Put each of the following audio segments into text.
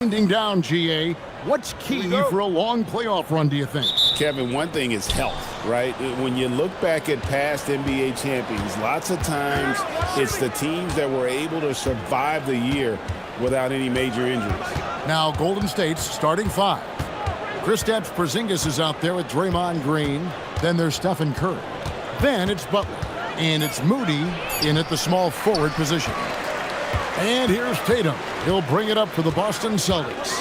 Winding down, GA. What's key for a long playoff run, do you think? Kevin, one thing is health, right? When you look back at past NBA champions, lots of times it's the teams that were able to survive the year without any major injuries. Now, Golden State's starting five. Kristaps Porzingis is out there with Draymond Green. Then there's Stephen Curry. Then it's Butler. And it's Moody in at the small forward position. And here's Tatum. He'll bring it up for the Boston Celtics.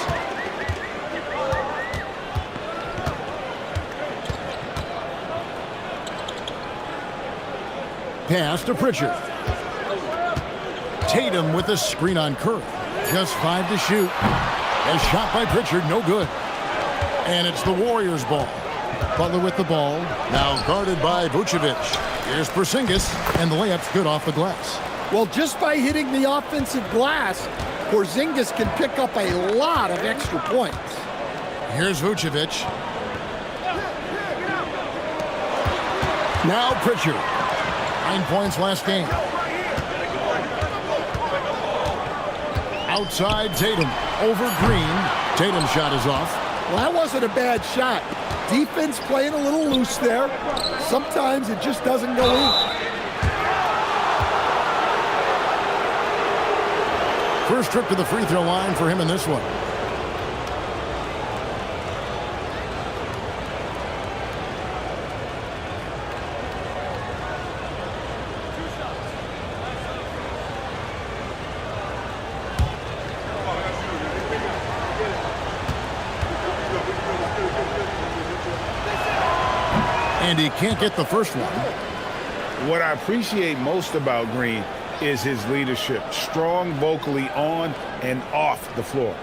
Pass to Pritchard. Tatum with a screen on Curry. Just 5 to shoot. A shot by Pritchard, no good. And it's the Warriors' ball. Butler with the ball. Now guarded by Vucevic. Here's Porzingis, and the layup's good off the glass. Well, just by hitting the offensive glass, Porzingis can pick up a lot of extra points. Here's Vucevic. Now Pritchard. 9 points last game. Outside Tatum. Over Green. Tatum's shot is off. Well, that wasn't a bad shot. Defense playing a little loose there. Sometimes it just doesn't go in. First trip to the free throw line for him in this one. And he can't get the first one. What I appreciate most about Green is his leadership. Strong vocally on and off the floor.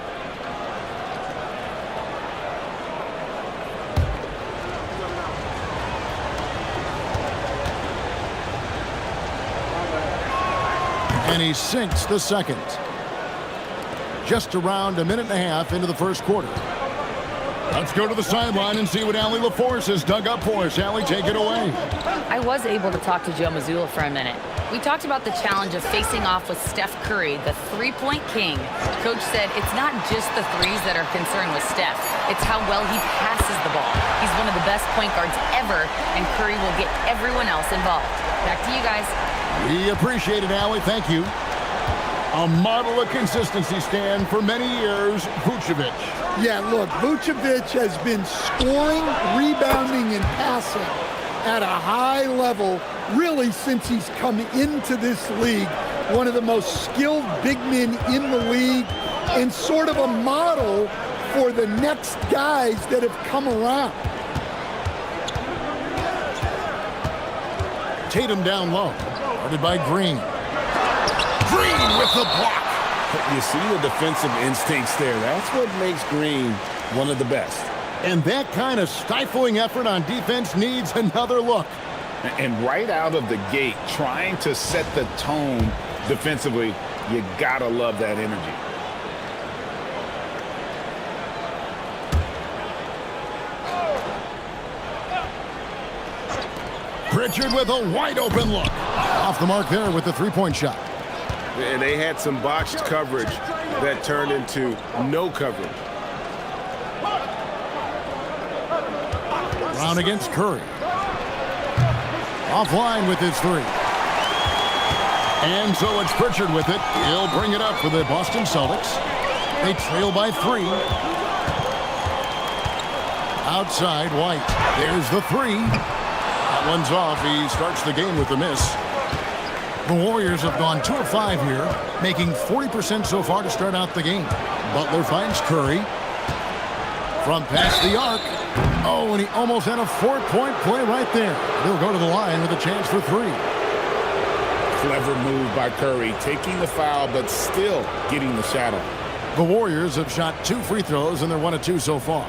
And he sinks the second. Just around a minute and a half into the first quarter. Let's go to the sideline and see what Allie LaForce has dug up for us. Allie, take it away. I was able to talk to Joe Mazzulla for a minute. We talked about the challenge of facing off with Steph Curry, the three-point king. Coach said it's not just the threes that are concerned with Steph. It's how well he passes the ball. He's one of the best point guards ever, and Curry will get everyone else involved. Back to you guys. We appreciate it, Allie. Thank you. A model of consistency, Stan, for many years, Vucevic. Yeah, look, Vucevic has been scoring, rebounding, and passing at a high level really since he's come into this league. One of the most skilled big men in the league and sort of a model for the next guys that have come around. Tatum down low, guarded by Green. Green with the block. You see the defensive instincts there. That's what makes Green one of the best. And that kind of stifling effort on defense needs another look. And right out of the gate, trying to set the tone defensively, you gotta love that energy. Pritchard with a wide open look. Off the mark there with the three-point shot. And they had some boxed coverage that turned into no coverage. Brown against Curry. Offline with his three. And so it's Pritchard with it. He'll bring it up for the Boston Celtics. They trail by 3. Outside, White. There's the 3. That one's off. He starts the game with a miss. The Warriors have gone 2 of 5 here, making 40% so far to start out the game. Butler finds Curry. From past the arc. Oh, and he almost had a 4-point play right there. He'll go to the line with a chance for 3. Clever move by Curry, taking the foul, but still getting the shot off. The Warriors have shot 2 free throws, and they're 1 of 2 so far.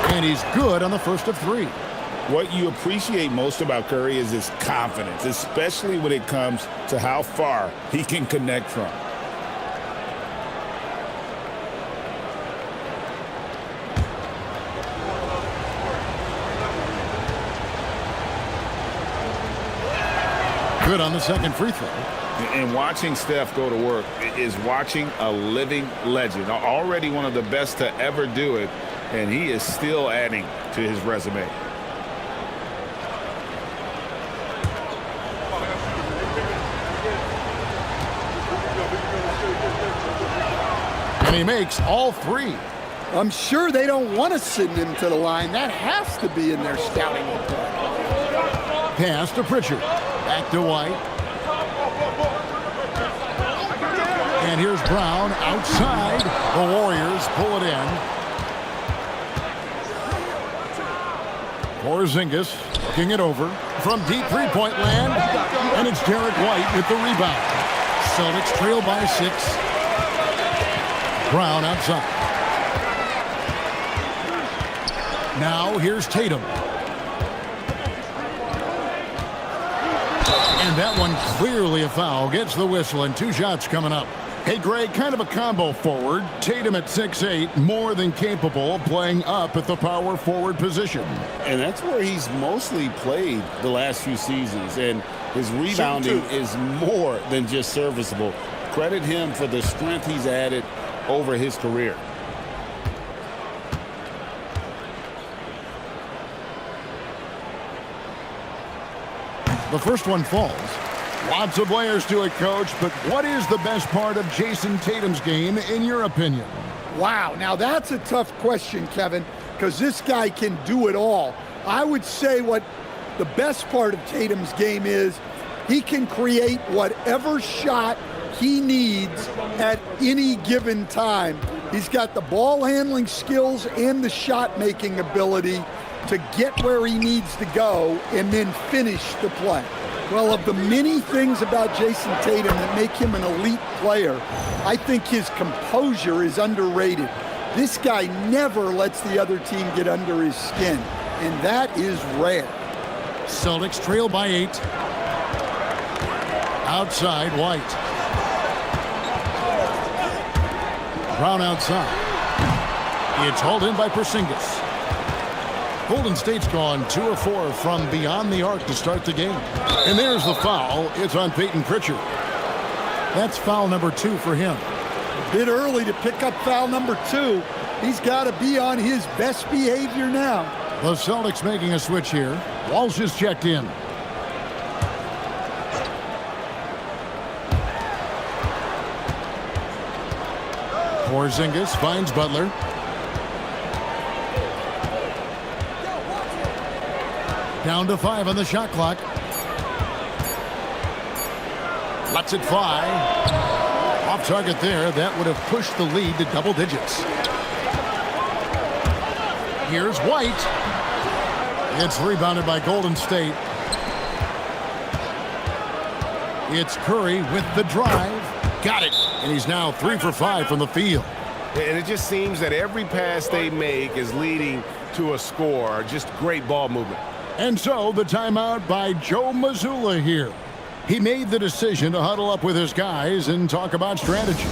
And he's good on the first of 3. What you appreciate most about Curry is his confidence, especially when it comes to how far he can connect from. Good on the second free throw. And watching Steph go to work is watching a living legend. Already one of the best to ever do it, and he is still adding to his resume. And he makes all three. I'm sure they don't want to send him to the line. That has to be in their scouting report. Pass to Pritchard. Back to White. And here's Brown outside. The Warriors pull it in. Porzingis looking it over from deep three-point land. And it's Derek White with the rebound. Celtics trail by 6. Brown outside. Now here's Tatum. And that one clearly a foul. Gets the whistle and 2 shots coming up. Hey, Greg, kind of a combo forward. Tatum at 6'8", more than capable of playing up at the power forward position. And that's where he's mostly played the last few seasons. And his rebounding is more than just serviceable. Credit him for the strength he's added over his career. The first one falls. Lots of layers to it, Coach, but what is the best part of Jason Tatum's game, in your opinion? Wow, now that's a tough question, Kevin, because this guy can do it all. I would say what the best part of Tatum's game is he can create whatever shot he needs at any given time. He's got the ball handling skills and the shot making ability to get where he needs to go and then finish the play. Well, of the many things about Jason Tatum that make him an elite player, I think his composure is underrated. This guy never lets the other team get under his skin, and that is rare. Celtics trail by 8. Outside, White. Brown outside. It's hauled in by Porzingis. Golden State's gone 2 of 4 from beyond the arc to start the game. And there's the foul. It's on Peyton Pritchard. That's foul number 2 for him. A bit early to pick up foul number 2. He's got to be on his best behavior now. The Celtics making a switch here. Walsh is checked in. Porzingis finds Butler. Down to 5 on the shot clock. Lets it fly. Off target there. That would have pushed the lead to double digits. Here's White. It's rebounded by Golden State. It's Curry with the drive. Got it. And he's now 3 for 5 from the field. And it just seems that every pass they make is leading to a score. Just great ball movement. And so the timeout by Joe Mazzulla here. He made the decision to huddle up with his guys and talk about strategy.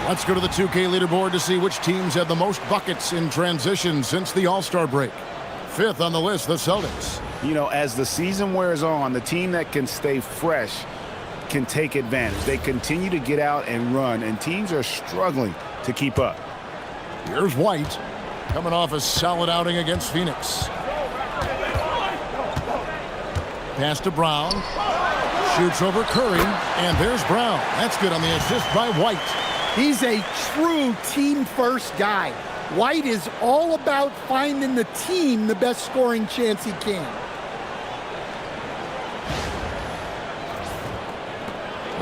Let's go to the 2K leaderboard to see which teams have the most buckets in transition since the All-Star break. 5th on the list, the Celtics. You know, as the season wears on, the team that can stay fresh can take advantage. They continue to get out and run, and teams are struggling to keep up. Here's White, coming off a solid outing against Phoenix. Pass to Brown. Shoots over Curry, and there's Brown. That's good on the assist by White. He's a true team-first guy. White is all about finding the team the best scoring chance he can.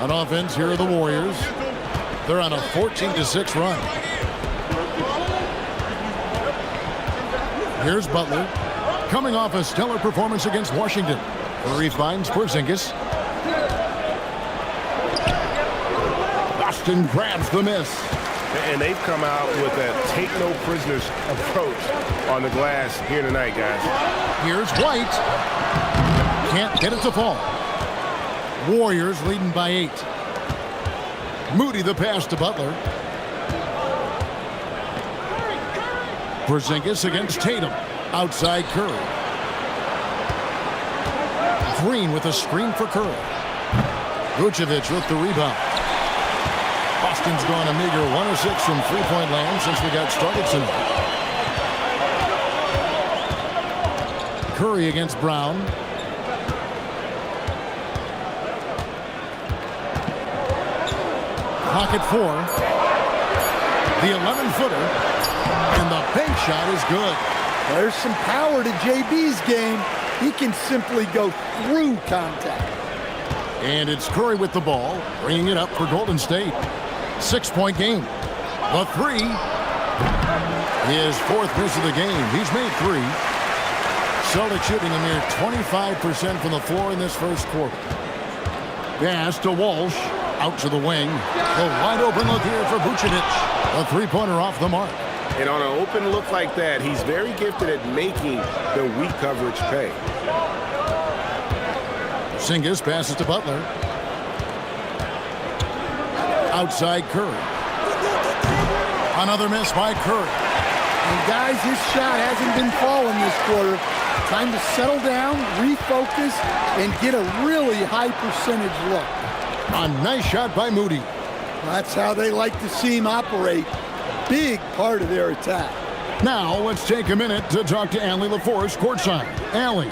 On offense, here are the Warriors. They're on a 14-6 run. Here's Butler, coming off a stellar performance against Washington. Curry finds Porzingis. Boston grabs the miss. And they've come out with a take-no-prisoners approach on the glass here tonight, guys. Here's White. Can't get it to fall. Warriors leading by 8. Moody the pass to Butler. Porzingis against Tatum. Outside Curry. Green with a screen for Curry. Vucevic with the rebound. Boston's gone a meager 1 of 6 from three-point land since we got started tonight. Curry against Brown. Pocket 4. The 11-footer. And the bank shot is good. There's some power to JB's game. He can simply go through contact. And it's Curry with the ball, bringing it up for Golden State. 6-point game. The 3. His 4th miss of the game. He's made 3. Celtics shooting a mere 25% from the floor in this first quarter. Pass to Walsh. Out to the wing. The wide open look here for Vucevic. A three-pointer off the mark. And on an open look like that, he's very gifted at making the weak coverage pay. Porzingis passes to Butler. Outside Curry. Another miss by Curry. And guys, his shot hasn't been falling this quarter. Time to settle down, refocus, and get a really high percentage look. A nice shot by Moody. That's how they like to see him operate. Big part of their attack. Now let's take a minute to talk to Allie LaForce courtside. Allie.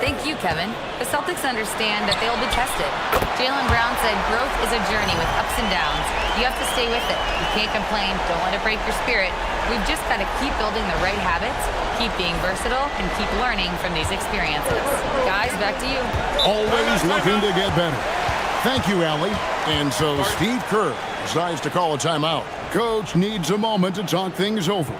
Thank you, Kevin. The Celtics understand that they'll be tested. Jaylen Brown said growth is a journey with ups and downs. You have to stay with it. You can't complain. Don't let it break your spirit. We've just got to keep building the right habits, keep being versatile, and keep learning from these experiences. Guys, back to you. Always looking to get better. Thank you, Allie. And so Steve Kerr decides to call a timeout. Coach needs a moment to talk things over.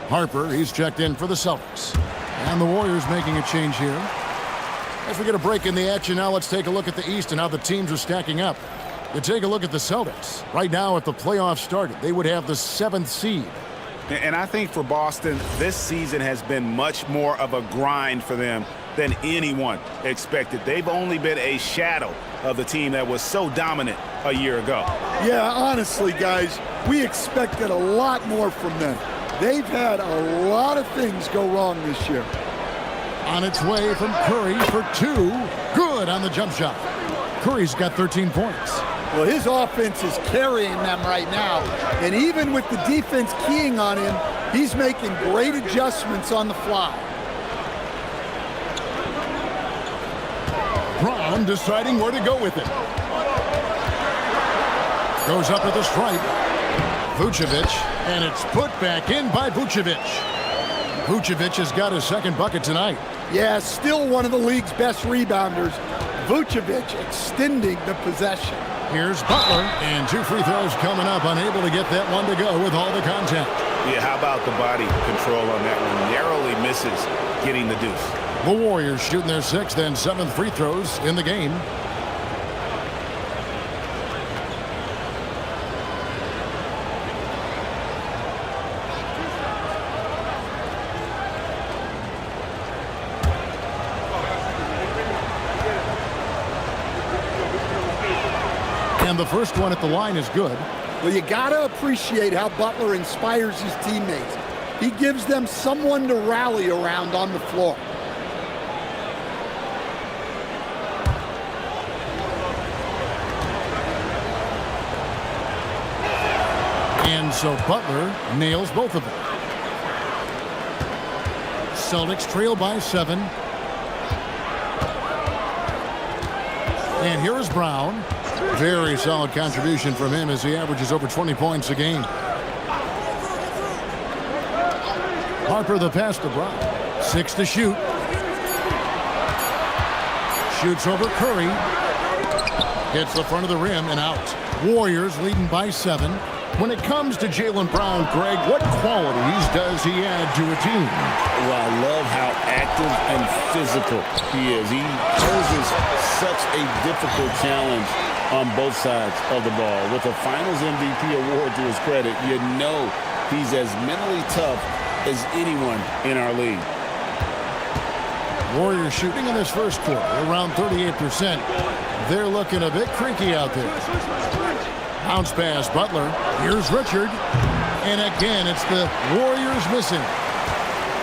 Harper, he's checked in for the Celtics. And the Warriors making a change here. As we get a break in the action now, let's take a look at the East and how the teams are stacking up. You take a look at the Celtics. Right now, if the playoffs started, they would have the 7th seed. And I think for Boston, this season has been much more of a grind for them than anyone expected. They've only been a shadow of the team that was so dominant a year ago. Yeah, honestly, guys, we expected a lot more from them. They've had a lot of things go wrong this year. On its way from Curry for 2. Good on the jump shot. Curry's got 13 points. Well, his offense is carrying them right now. And even with the defense keying on him, he's making great adjustments on the fly. Brown deciding where to go with it. Goes up at the stripe. Vucevic, and it's put back in by Vucevic. Vucevic has got his second bucket tonight. Yeah, still one of the league's best rebounders. Vucevic extending the possession. Here's Butler, and 2 free throws coming up. Unable to get that one to go with all the contact. Yeah, how about the body control on that one? Narrowly misses getting the deuce. The Warriors shooting their 6th and 7th free throws in the game. And the first one at the line is good. Well, you got to appreciate how Butler inspires his teammates. He gives them someone to rally around on the floor. And so Butler nails both of them. Celtics trail by 7. And here is Brown. Very solid contribution from him as he averages over 20 points a game. Harper the pass to Brown. 6 to shoot. Shoots over Curry. Hits the front of the rim and out. Warriors leading by 7. When it comes to Jaylen Brown, Greg, what qualities does he add to a team? Well, I love how active and physical he is. He poses such a difficult challenge on both sides of the ball. With a Finals MVP award to his credit, you know he's as mentally tough as anyone in our league. Warriors shooting in this first quarter around 38%. They're looking a bit creaky out there. Bounce pass, Butler. Here's Richard. And again, it's the Warriors missing.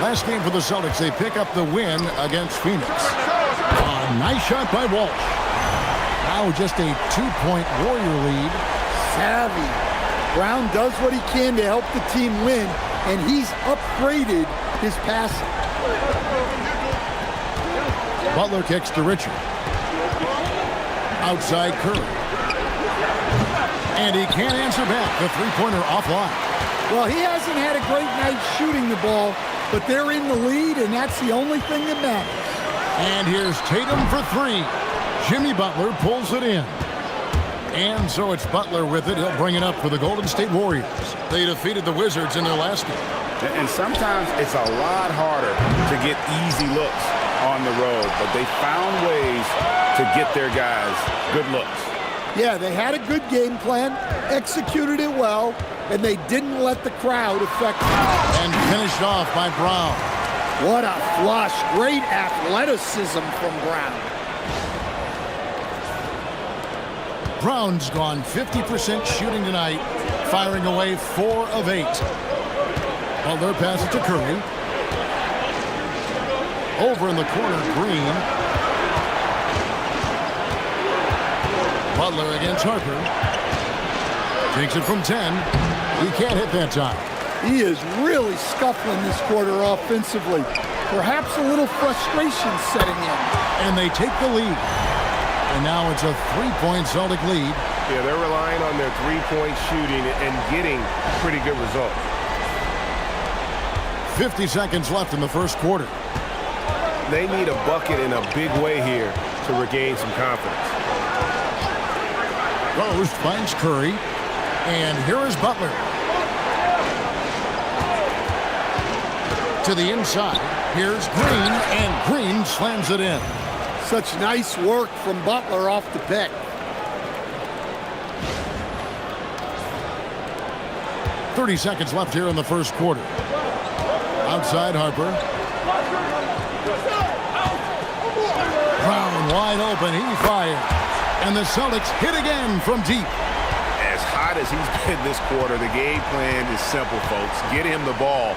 Last game for the Celtics, they pick up the win against Phoenix. A nice shot by Walsh. Now just a 2-point Warrior lead. Savvy. Brown does what he can to help the team win, and he's upgraded his passing. Butler kicks to Richard. Outside Curry. And he can't answer back. The three-pointer offline. Well, he hasn't had a great night shooting the ball, but they're in the lead, and that's the only thing that matters. And here's Tatum for 3. Jimmy Butler pulls it in. And so it's Butler with it. He'll bring it up for the Golden State Warriors. They defeated the Wizards in their last game. And sometimes it's a lot harder to get easy looks on the road, but they found ways to get their guys good looks. Yeah, they had a good game plan, executed it well, and they didn't let the crowd affect them. And finished off by Brown. What a flush. Great athleticism from Brown. Brown's gone 50% shooting tonight, firing away 4 of 8. Butler passes to Curry. Over in the corner, Green. Butler against Harper. Takes it from 10. He can't hit that time. He is really scuffling this quarter offensively. Perhaps a little frustration setting in. And they take the lead. And now it's a 3-point Celtic lead. Yeah, they're relying on their three-point shooting and getting pretty good results. 50 seconds left in the first quarter. They need a bucket in a big way here to regain some confidence. Rose finds Curry. And here is Butler. To the inside. Here's Green. And Green slams it in. Such nice work from Butler off the pick. 30 seconds left here in the first quarter. Outside Harper. Brown wide open. He fires. And the Celtics hit again from deep. As hot as he's been this quarter, the game plan is simple, folks. Get him the ball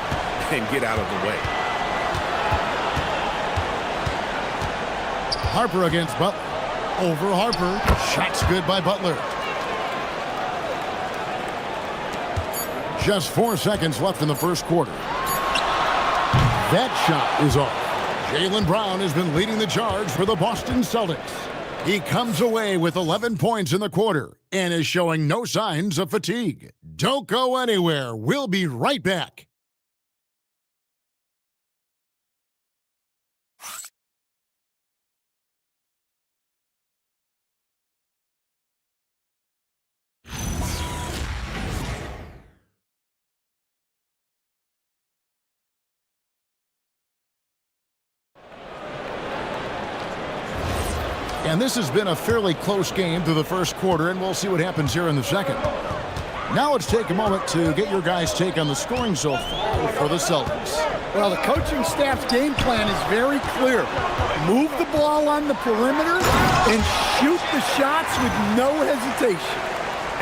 and get out of the way. Harper against Butler. Over Harper. Shot's good by Butler. Just 4 seconds left in the first quarter. That shot is off. Jaylen Brown has been leading the charge for the Boston Celtics. He comes away with 11 points in the quarter and is showing no signs of fatigue. Don't go anywhere. We'll be right back. And this has been a fairly close game through the first quarter, and we'll see what happens here in the second. Now let's take a moment to get your guys' take on the scoring so far for the Celtics. Well, the coaching staff's game plan is very clear. Move the ball on the perimeter and shoot the shots with no hesitation.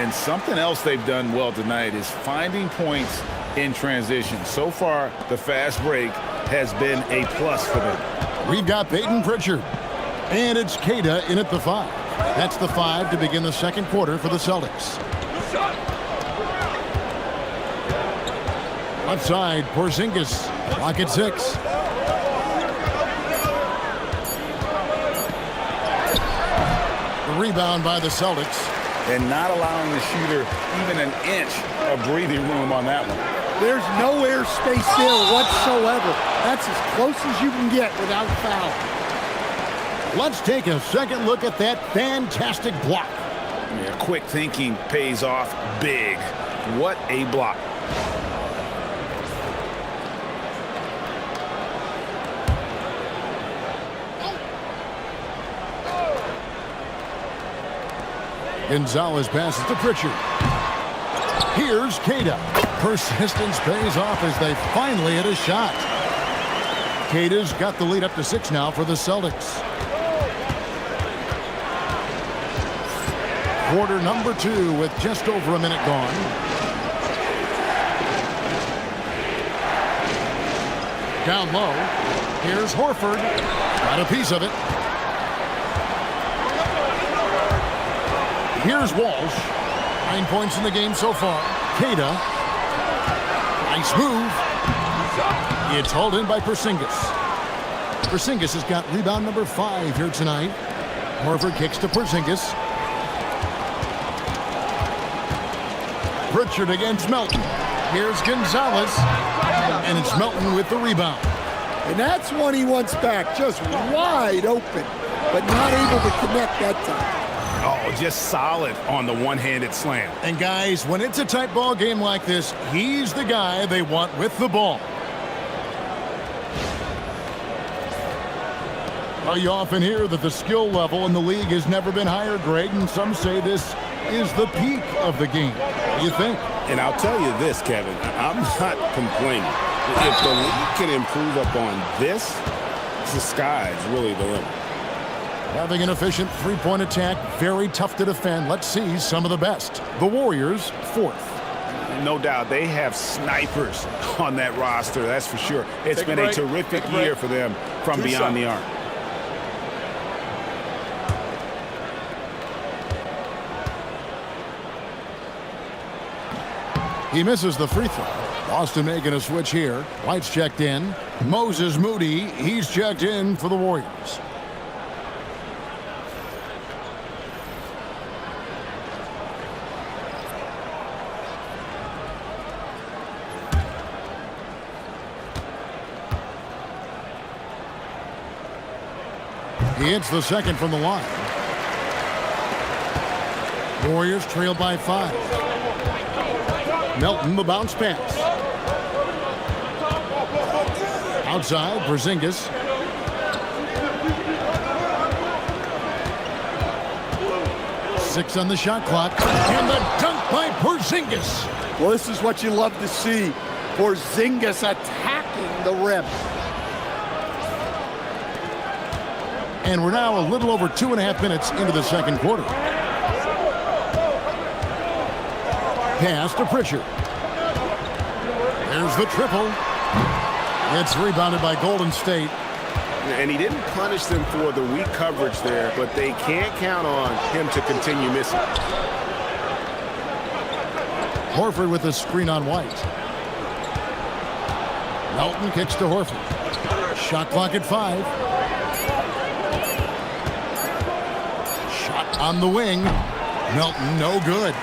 And something else they've done well tonight is finding points in transition. So far, the fast break has been a plus for them. We've got Peyton Pritchard. And it's Queta in at the 5. That's the 5 to begin the second quarter for the Celtics. Left side, Porzingis. Clock at 6. The rebound by the Celtics. And not allowing the shooter even an inch of breathing room on that one. There's no air space there whatsoever. That's as close as you can get without foul. Let's take a second look at that fantastic block. Yeah, quick thinking pays off big. What a block. Gonzalez passes to Pritchard. Here's Queta. Persistence pays off as they finally hit a shot. Queta's got the lead up to 6 now for the Celtics. Quarter number 2 with just over a minute gone. Down low. Here's Horford. Got a piece of it. Here's Walsh. 9 points in the game so far. Queta. Nice move. It's hauled in by Porzingis. Porzingis has got rebound number 5 here tonight. Horford kicks to Porzingis. Pritchard against Melton. Here's Gonzalez. And it's Melton with the rebound. And that's one he wants back. Just wide open, but not able to connect that time. Oh, just solid on the one-handed slam. And guys, when it's a tight ball game like this, he's the guy they want with the ball. Well, you often hear that the skill level in the league has never been higher, Greg, and some say this is the peak of the game. What do you think? And I'll tell you this, Kevin, I'm not complaining. If the league can improve upon this, the sky's really the limit. Having an efficient three-point attack, very tough to defend. Let's see some of the best. The Warriors, 4th. No doubt they have snipers on that roster, that's for sure. It's been a terrific year for them from beyond the arc. He misses the free throw. Boston making a switch here. White's checked in. Moses Moody, he's checked in for the Warriors. He hits the second from the line. Warriors trail by 5. Melton, the bounce pass. Outside, Porzingis. Six on the shot clock. And the dunk by Porzingis. Well, this is what you love to see. Porzingis attacking the rim. And we're now a little over 2.5 minutes into the second quarter. Pass to Pritchard. There's the triple. It's rebounded by Golden State. And he didn't punish them for the weak coverage there, but they can't count on him to continue missing. Horford with a screen on White. Melton kicks to Horford. Shot clock at 5. Shot on the wing. Melton, no good.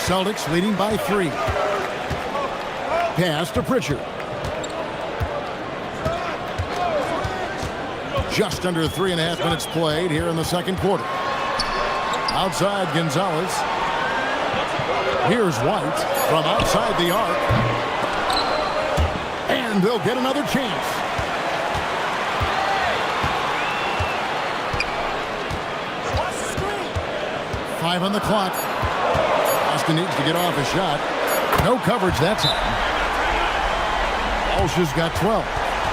Celtics leading by 3. Pass to Pritchard. Just under 3.5 minutes played here in the second quarter. Outside Gonzalez. Here's White from outside the arc. And they'll get another chance. Five on the clock. Boston needs to get off a shot. No coverage that time. Walsh has got 12.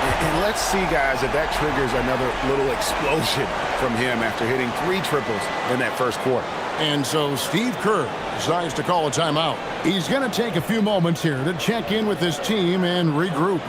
And let's see, guys, if that triggers another little explosion from him after hitting 3 triples in that first quarter. And so Steve Kerr decides to call a timeout. He's going to take a few moments here to check in with his team and regroup.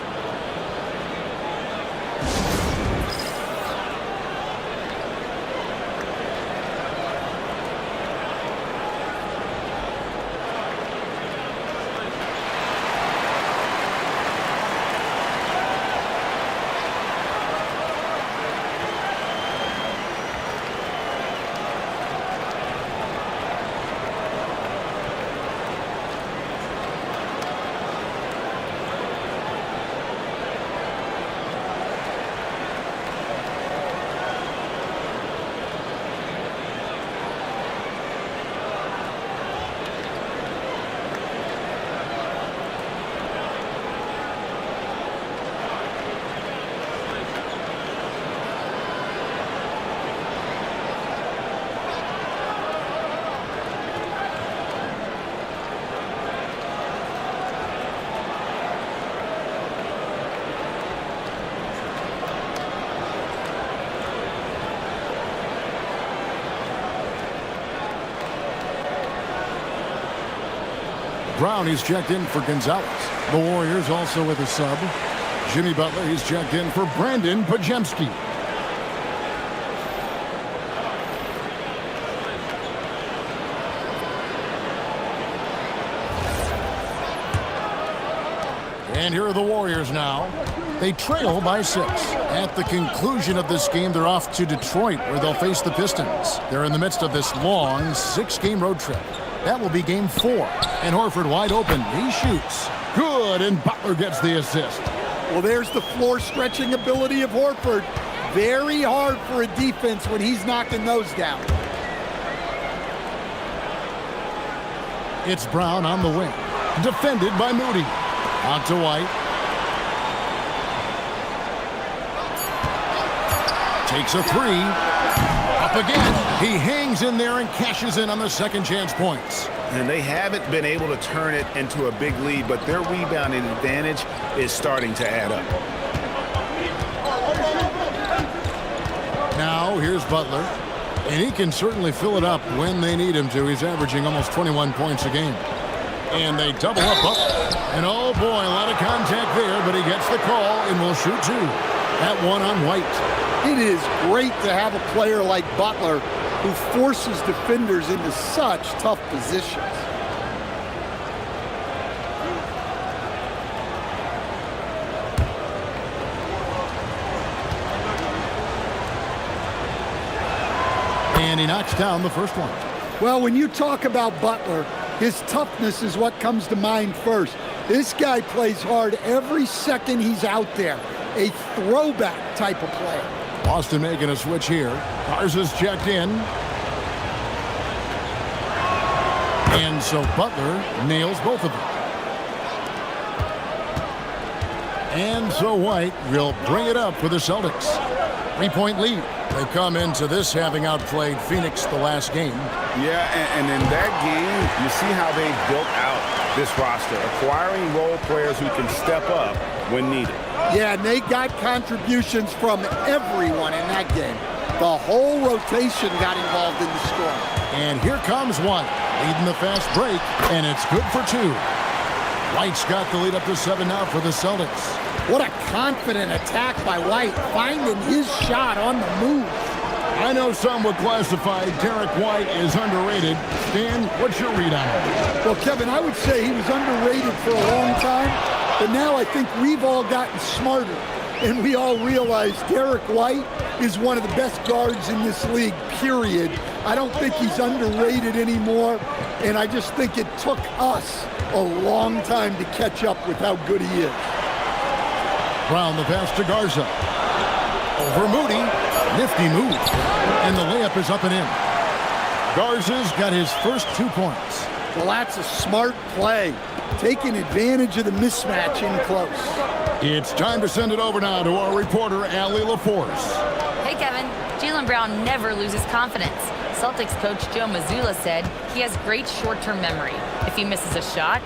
Brown, he's checked in for Gonzalez. The Warriors also with a sub. Jimmy Butler, he's checked in for Brandon Pajemski. And here are the Warriors now. They trail by 6. At the conclusion of this game, they're off to Detroit, where they'll face the Pistons. They're in the midst of this long 6-game road trip. That will be game 4. And Horford wide open. He shoots. Good, and Butler gets the assist. Well, there's the floor stretching ability of Horford. Very hard for a defense when he's knocking those down. It's Brown on the wing. Defended by Moody. Out to White. Takes a 3. Up again. He hangs in there and cashes in on the second chance points. And they haven't been able to turn it into a big lead, but their rebounding advantage is starting to add up. Now here's Butler. And he can certainly fill it up when they need him to. He's averaging almost 21 points a game. And they double up Butler. And oh boy, a lot of contact there, but he gets the call and will shoot 2. That one on White. It is great to have a player like Butler who forces defenders into such tough positions. And he knocks down the first one. Well, when you talk about Butler, his toughness is what comes to mind first. This guy plays hard every second he's out there. A throwback type of player. Boston making a switch here. Garza's checked in. And so Butler nails both of them. And so White will bring it up for the Celtics. 3-point lead. They come into this having outplayed Phoenix the last game. Yeah, and in that game, you see how they built out this roster, acquiring role players who can step up when needed. Yeah, and they got contributions from everyone in that game. The whole rotation got involved in the scoring. And here comes White, leading the fast break, and it's good for 2. White's got the lead up to 7 now for the Celtics. What a confident attack by White, finding his shot on the move. I know some would classify Derek White as underrated. Stan, what's your read on him? Well, Kevin, I would say he was underrated for a long time, but now I think we've all gotten smarter, and we all realize Derek White is one of the best guards in this league, period. I don't think he's underrated anymore, and I just think it took us a long time to catch up with how good he is. Brown the pass to Garza. Over Moody. Nifty move. And the layup is up and in. Garza's got his first 2 points. Well, that's a smart play, taking advantage of the mismatch in close. It's time to send it over now to our reporter, Allie LaForce. Hey, Kevin. Jaylen Brown never loses confidence. Celtics coach Joe Mazzulla said he has great short-term memory. If he misses a shot,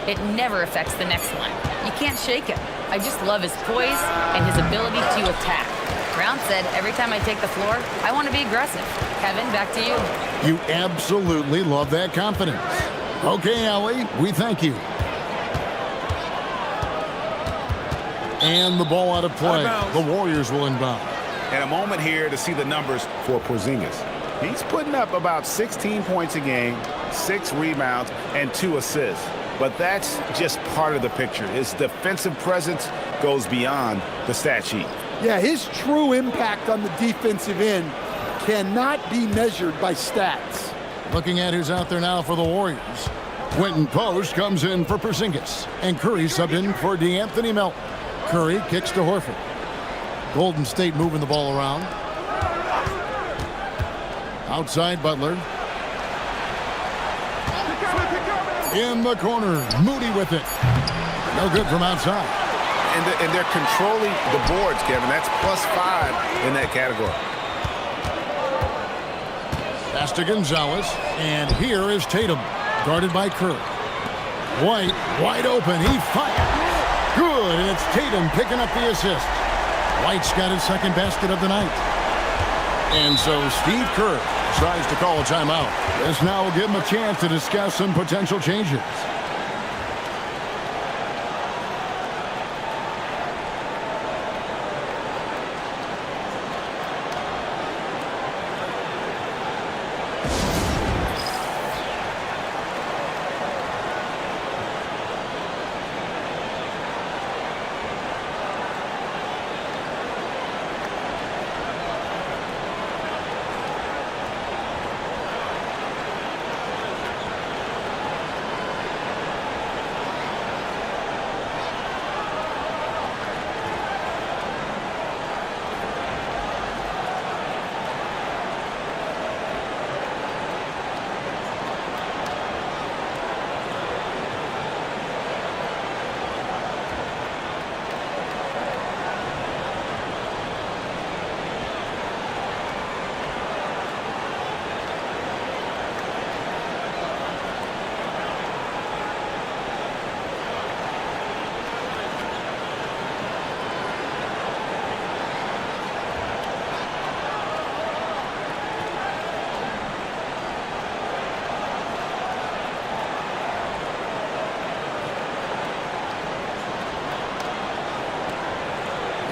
it never affects the next one. You can't shake him. I just love his poise and his ability to attack. Brown said, every time I take the floor, I want to be aggressive. Kevin, back to you. You absolutely love that confidence. Okay, Allie, we thank you. And the ball out of play. The Warriors will inbound. And a moment here to see the numbers for Porzingis. He's putting up about 16 points a game, 6 rebounds, and 2 assists. But that's just part of the picture. His defensive presence goes beyond the stat sheet. Yeah, his true impact on the defensive end cannot be measured by stats. Looking at who's out there now for the Warriors. Quentin Post comes in for Porzingis. And Curry subbed in for DeAnthony Melton. Curry kicks to Horford. Golden State moving the ball around. Outside Butler. In the corner, Moody with it. No good from outside. And they're controlling the boards, Kevin. That's +5 in that category. Pass to Gonzalez. And here is Tatum, guarded by Curry. White, wide open. He fires. Good, and it's Tatum picking up the assist. White's got his second basket of the night. And so Steve Kerr decides to call a timeout. This now will give him a chance to discuss some potential changes.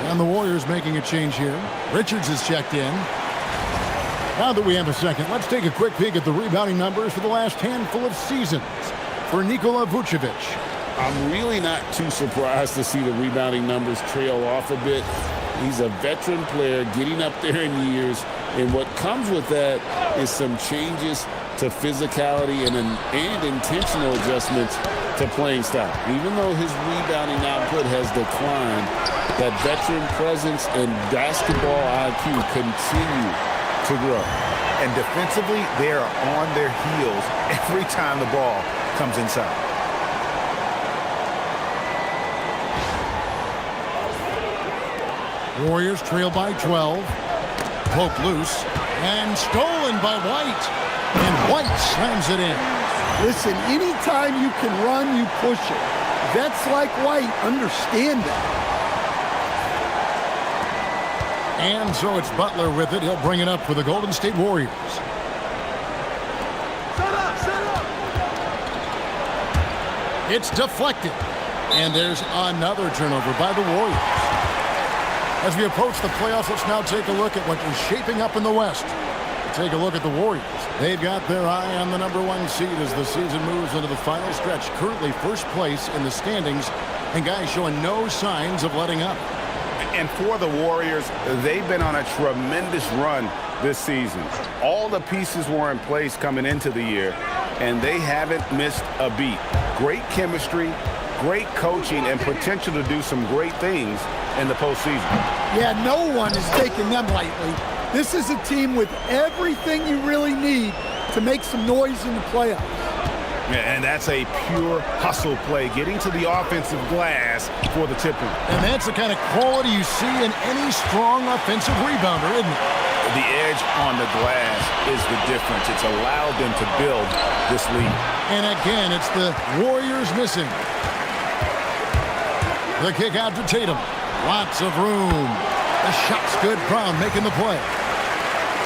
And the Warriors making a change here. Richards is checked in. Now that we have a second, let's take a quick peek at the rebounding numbers for the last handful of seasons for Nikola Vucevic. I'm really not too surprised to see the rebounding numbers trail off a bit. He's a veteran player getting up there in years, and what comes with that is some changes to physicality and intentional adjustments to playing style. Even though his rebounding output has declined, that veteran presence and basketball IQ continue to grow. And defensively, they are on their heels every time the ball comes inside. Warriors trail by 12. Poked loose and stolen by White. And White slams it in. Listen, anytime you can run, you push it. Vets like White understand that. And so it's Butler with it. He'll bring it up for the Golden State Warriors. It's deflected. And there's another turnover by the Warriors. As we approach the playoffs, let's now take a look at what is shaping up in the West. Take a look at the Warriors. They've got their eye on the #1 seed as the season moves into the final stretch. Currently first place in the standings, and guys showing no signs of letting up. And for the Warriors, they've been on a tremendous run this season. All the pieces were in place coming into the year, and they haven't missed a beat. Great chemistry, great coaching, and potential to do some great things in the postseason. Yeah, no one is taking them lightly. This is a team with everything you really need to make some noise in the playoffs. And that's a pure hustle play, getting to the offensive glass for the tip-in. And that's the kind of quality you see in any strong offensive rebounder, isn't it? The edge on the glass is the difference. It's allowed them to build this lead. And again, it's the Warriors missing. The kick out to Tatum. Lots of room. The shot's good. Brown making the play.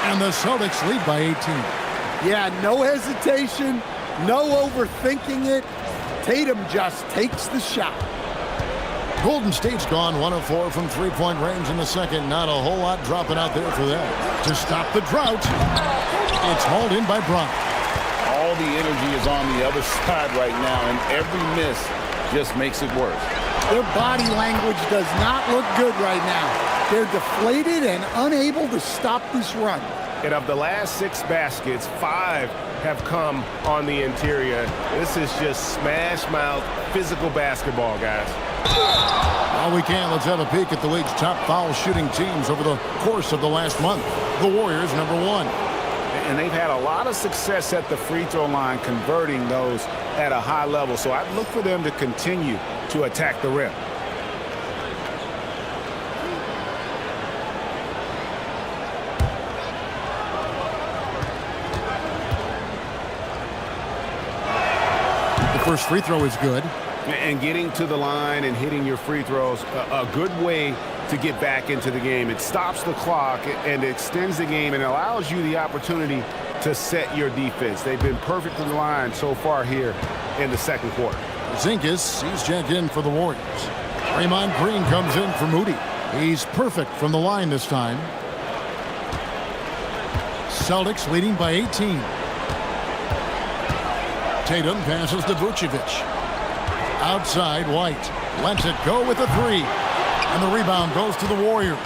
And the Celtics lead by 18. Yeah, no hesitation, no overthinking it. Tatum just takes the shot. Golden State's gone 1 of 4 from three-point range in the second. Not a whole lot dropping out there for them. To stop the drought, it's hauled in by Brown. All the energy is on the other side right now, and every miss just makes it worse. Their body language does not look good right now. They're deflated and unable to stop this run. And of the last 6 baskets, 5 have come on the interior. This is just smash-mouth physical basketball, guys. While we can, let's have a peek at the league's top foul shooting teams over the course of the last month. The Warriors, #1. And they've had a lot of success at the free throw line, converting those at a high level. So I'd look for them to continue to attack the rim. The first free throw is good. And getting to the line and hitting your free throws, a good way to get back into the game. It stops the clock and extends the game and allows you the opportunity to set your defense. They've been perfectly aligned so far here in the second quarter. Zinkas, he's checked in for the Warriors. Draymond Green comes in for Moody. He's perfect from the line this time. Celtics leading by 18. Tatum passes to Vucevic. Outside, White lets it go with a 3. And the rebound goes to the Warriors.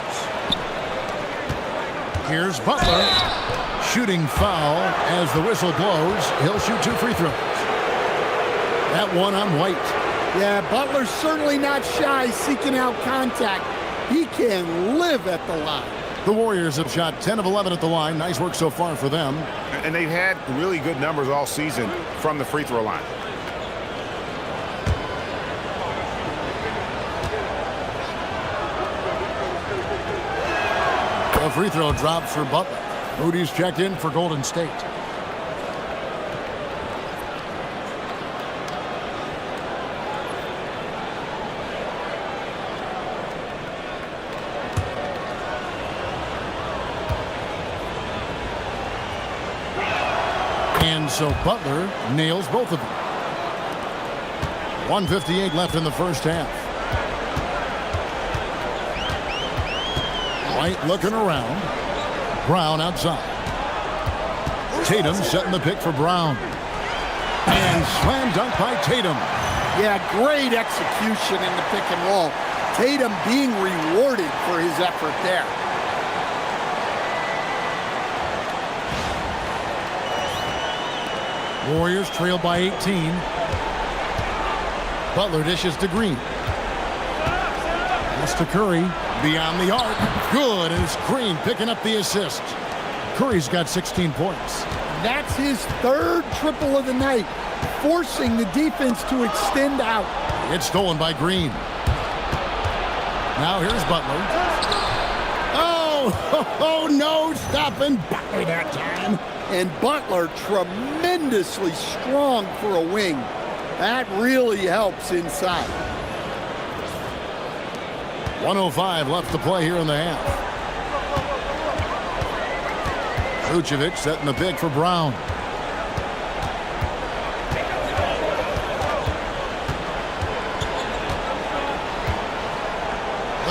Here's Butler. Shooting foul as the whistle blows. He'll shoot 2 free throws. That one on White. Yeah, Butler's certainly not shy seeking out contact. He can live at the line. The Warriors have shot 10 of 11 at the line. Nice work so far for them. And they've had really good numbers all season from the free throw line. A free throw drops for Butler. Moody's checked in for Golden State. And so Butler nails both of them. 1:58 left in the first half. White looking around. Brown outside. Tatum setting the pick for Brown. And slam dunk by Tatum. Yeah, great execution in the pick and roll. Tatum being rewarded for his effort there. Warriors trail by 18. Butler dishes to Green. Pass to Curry. Beyond the arc. Good, and it's Green picking up the assist. Curry's got 16 points. That's his 3rd triple of the night, forcing the defense to extend out. It's stolen by Green. Now here's Butler. Oh, no, stopping Butler that time. And Butler tremendously strong for a wing. That really helps inside. 1:05 left to play here in the half. Vucevic setting the pick for Brown.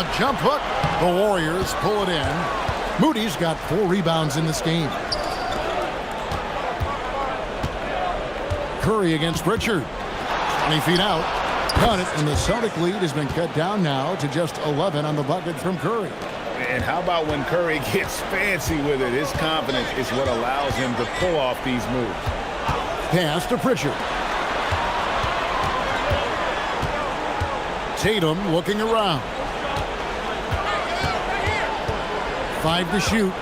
The jump hook. The Warriors pull it in. Moody's got 4 rebounds in this game. Curry against Pritchard. 20 feet out. Got it, and the Celtic lead has been cut down now to just 11 on the bucket from Curry. And how about when Curry gets fancy with it? His confidence is what allows him to pull off these moves. Pass to Pritchard. Tatum looking around. 5 to shoot.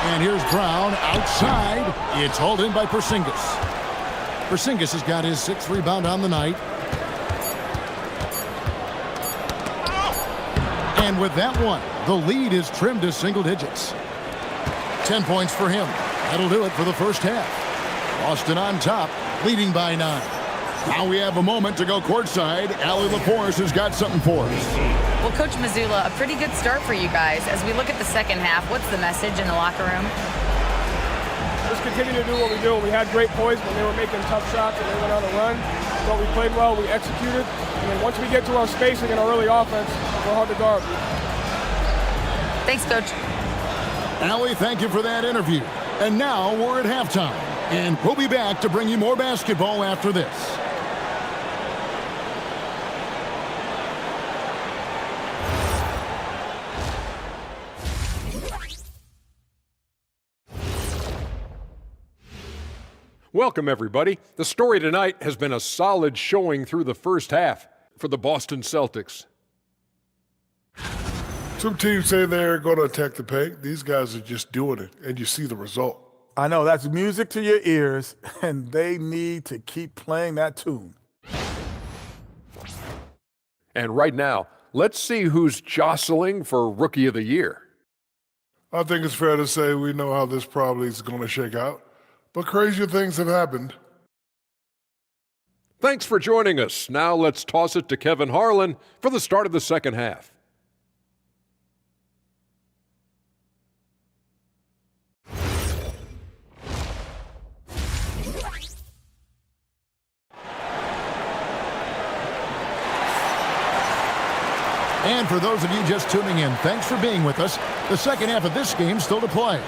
And here's Brown outside. It's hauled in by Porzingis. Porzingis has got his 6th rebound on the night. And with that one, the lead is trimmed to single digits. 10 points for him. That'll do it for the first half. Boston on top, leading by 9. Now we have a moment to go courtside. Allie LaForce has got something for us. Well, Coach Mazzulla, a pretty good start for you guys. As we look at the second half, what's the message in the locker room? Just continue to do what we do. We had great poise when they were making tough shots and they went on a run. But we played well, we executed. And then once we get to our spacing and our early offense, we're hard to guard. Thanks, Coach. Allie, thank you for that interview. And now we're at halftime. And we'll be back to bring you more basketball after this. Welcome, everybody. The story tonight has been a solid showing through the first half for the Boston Celtics. Some teams say they're going to attack the paint. These guys are just doing it, and you see the result. I know, that's music to your ears, and they need to keep playing that tune. And right now, let's see who's jostling for Rookie of the Year. I think it's fair to say we know how this probably is going to shake out, but crazier things have happened. Thanks for joining us. Now let's toss it to Kevin Harlan for the start of the second half. And for those of you just tuning in, thanks for being with us. The second half of this game still to play.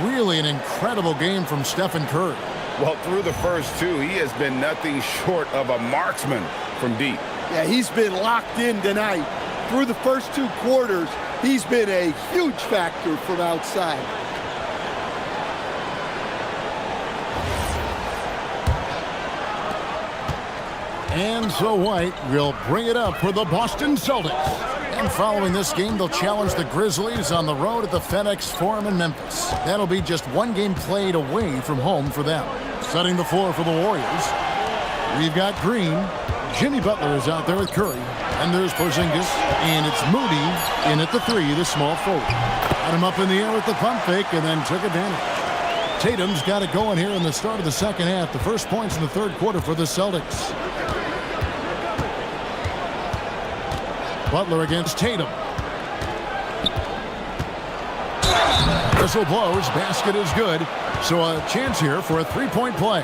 Really an incredible game from Stephen Curry. Well, through the first 2, he has been nothing short of a marksman from deep. Yeah, he's been locked in tonight. Through the first 2 quarters, he's been a huge factor from outside. And so White will bring it up for the Boston Celtics. And following this game, they'll challenge the Grizzlies on the road at the FedEx Forum in Memphis. That'll be just 1 game played away from home for them. Setting the floor for the Warriors, we've got Green. Jimmy Butler is out there with Curry. And there's Porzingis. And it's Moody in at the 3, the small forward. Got him up in the air with the pump fake and then took advantage. Tatum's got it going here in the start of the second half. The first points in the third quarter for the Celtics. Butler against Tatum. Whistle blows. Basket is good. So a chance here for a 3-point play.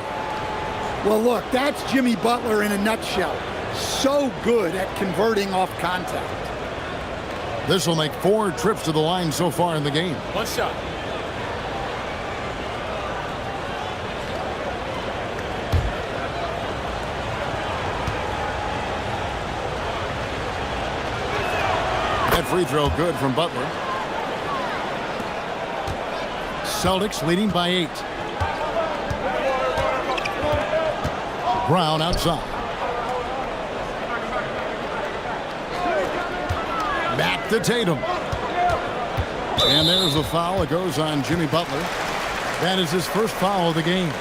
Well, look, that's Jimmy Butler in a nutshell. So good at converting off contact. This will make 4 trips to the line so far in the game. One shot. That free throw good from Butler. Celtics leading by 8. Brown outside. Back to Tatum. And there's a foul. It goes on Jimmy Butler. That is his first foul of the game.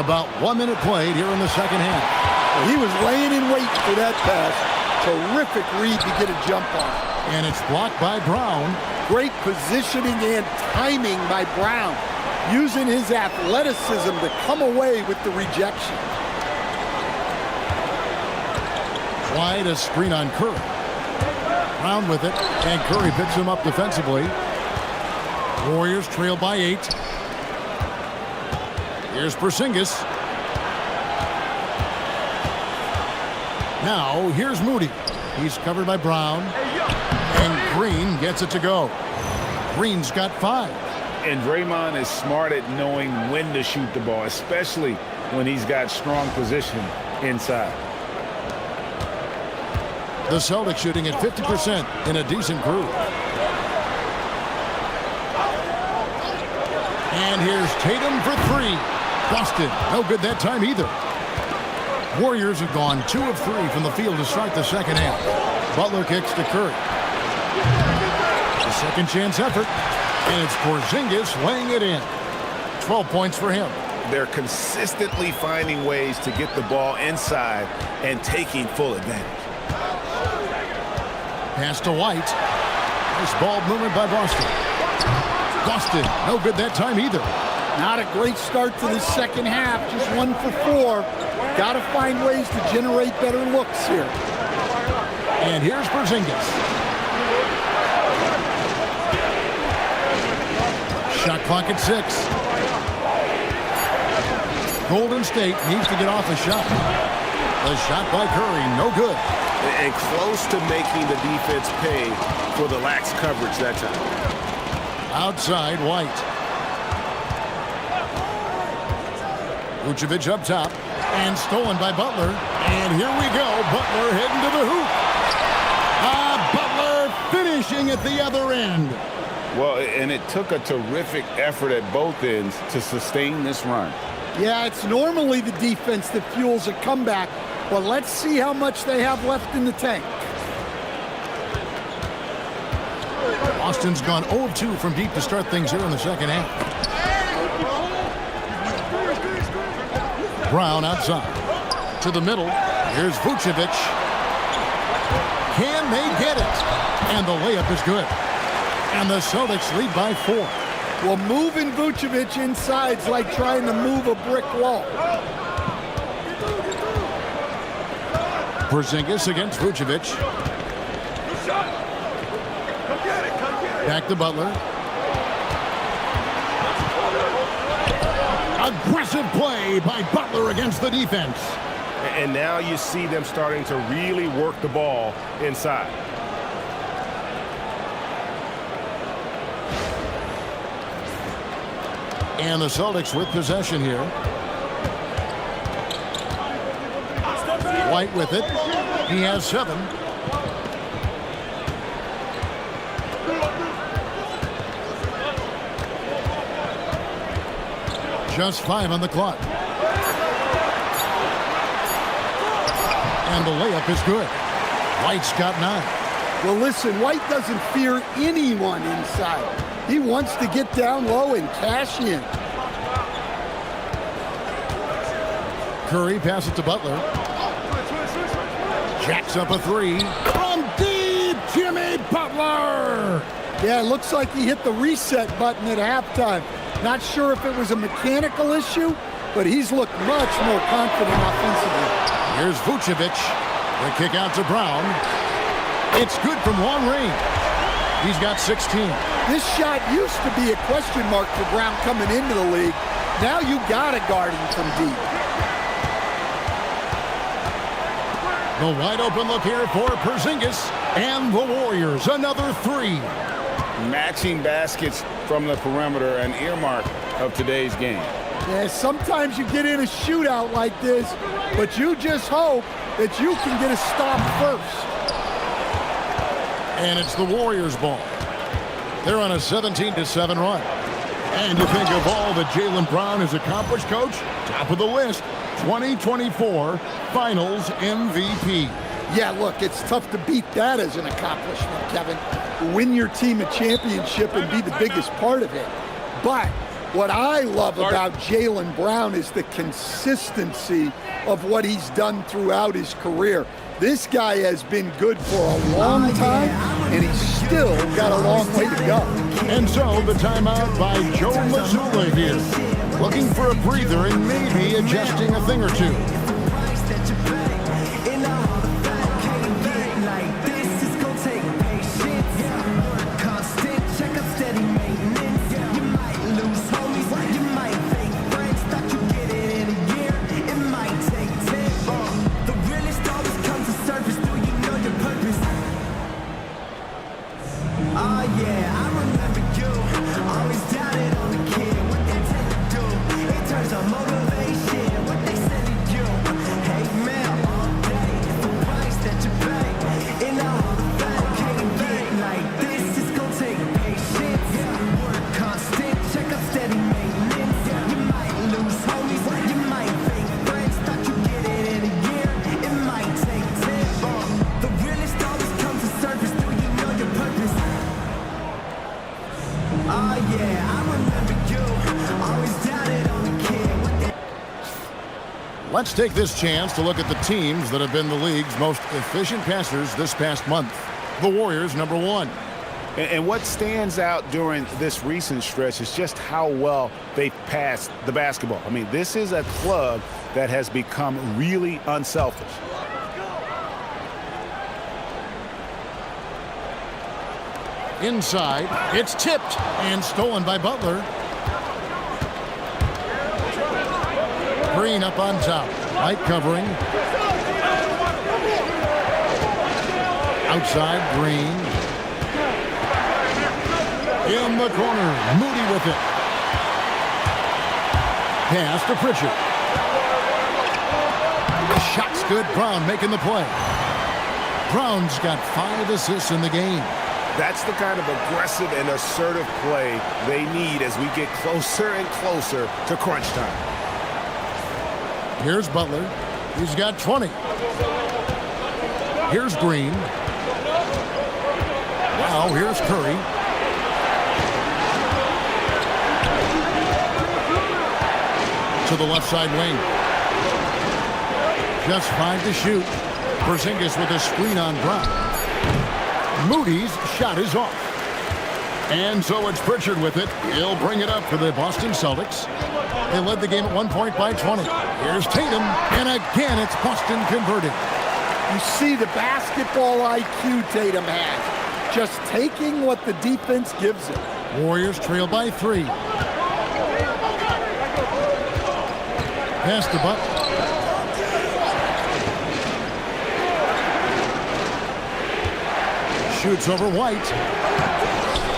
About 1 minute played here in the second half. Well, he was laying in wait for that pass. Terrific read to get a jump on. And it's blocked by Brown. Great positioning and timing by Brown, using his athleticism to come away with the rejection. Wide, a screen on Curry. Brown with it, and Curry picks him up defensively. Warriors trail by 8. Here's Porzingis. Now, here's Moody. He's covered by Brown. And Green gets it to go. Green's got 5. And Draymond is smart at knowing when to shoot the ball, especially when he's got strong position inside. The Celtics shooting at 50% in a decent groove. And here's Tatum for 3. Busted. No good that time either. Warriors have gone 2 of 3 from the field to start the second half. Butler kicks to Curry. The second chance effort. And it's Porzingis laying it in. 12 points for him. They're consistently finding ways to get the ball inside and taking full advantage. Pass to White. Nice ball movement by Boston. Boston, no good that time either. Not a great start to the second half. Just 1 for 4. Got to find ways to generate better looks here. And here's Porzingis. Shot clock at 6. Golden State needs to get off a shot. The shot by Curry, no good. And close to making the defense pay for the lax coverage that time. Outside, White. Vucevic up top. And stolen by Butler. And here we go. Butler heading to the hoop. Butler finishing at the other end. Well, and it took a terrific effort at both ends to sustain this run. Yeah, it's normally the defense that fuels a comeback, but let's see how much they have left in the tank. Boston's gone 0-2 from deep to start things here in the second half. Brown outside. To the middle. Here's Vucevic. Can they get it? And the layup is good. And the Celtics lead by 4. Well, moving Vucevic inside's like trying to move a brick wall. Porzingis against Vucevic. Back to Butler. Aggressive play by Butler against the defense. And now you see them starting to really work the ball inside. And the Celtics with possession here. White with it. He has 7. Just 5 on the clock. And the layup is good. White's got 9. Well, listen, White doesn't fear anyone inside. He wants to get down low and cash in. Curry passes to Butler. Jacks up a 3. From deep, Jimmy Butler! Yeah, it looks like he hit the reset button at halftime. Not sure if it was a mechanical issue, but he's looked much more confident offensively. Here's Vucevic. The kick out to Brown. It's good from long range. He's got 16. This shot used to be a question mark for Brown coming into the league. Now you got to guard him from deep. The wide open look here for Porzingis and the Warriors. Another 3. Matching baskets from the perimeter, an earmark of today's game. Yeah, sometimes you get in a shootout like this, but you just hope that you can get a stop first. And it's the Warriors' ball. They're on a 17-7 run. And you think of all that Jaylen Brown has accomplished, Coach? Top of the list, 2024 Finals MVP. Yeah, look, it's tough to beat that as an accomplishment, Kevin. Win your team a championship and be the biggest part of it. But what I love about Jaylen Brown is the consistency of what he's done throughout his career. This guy has been good for a long time, and he's still got a long way to go. And so the timeout by Joe Mazzulla here. Looking for a breather and maybe adjusting a thing or two. Let's take this chance to look at the teams that have been the league's most efficient passers this past month. The Warriors, number 1. And what stands out during this recent stretch is just how well they passed the basketball. I mean, this is a club that has become really unselfish. Inside, it's tipped and stolen by Butler. Green up on top. Light covering. Outside, Green. In the corner, Moody with it. Pass to Pritchard. The shot's good. Brown making the play. Brown's got 5 assists in the game. That's the kind of aggressive and assertive play they need as we get closer and closer to crunch time. Here's Butler. He's got 20. Here's Green. Now here's Curry. To the left side wing. Just 5 to shoot. Porzingis with a screen on Brown. Moody's shot is off. And so it's Pritchard with it. He'll bring it up for the Boston Celtics. They led the game at 1 point by 20. Here's Tatum, and again it's Boston converting. You see the basketball IQ Tatum has. Just taking what the defense gives him. Warriors trail by 3. Pass to Butler. Shoots over White.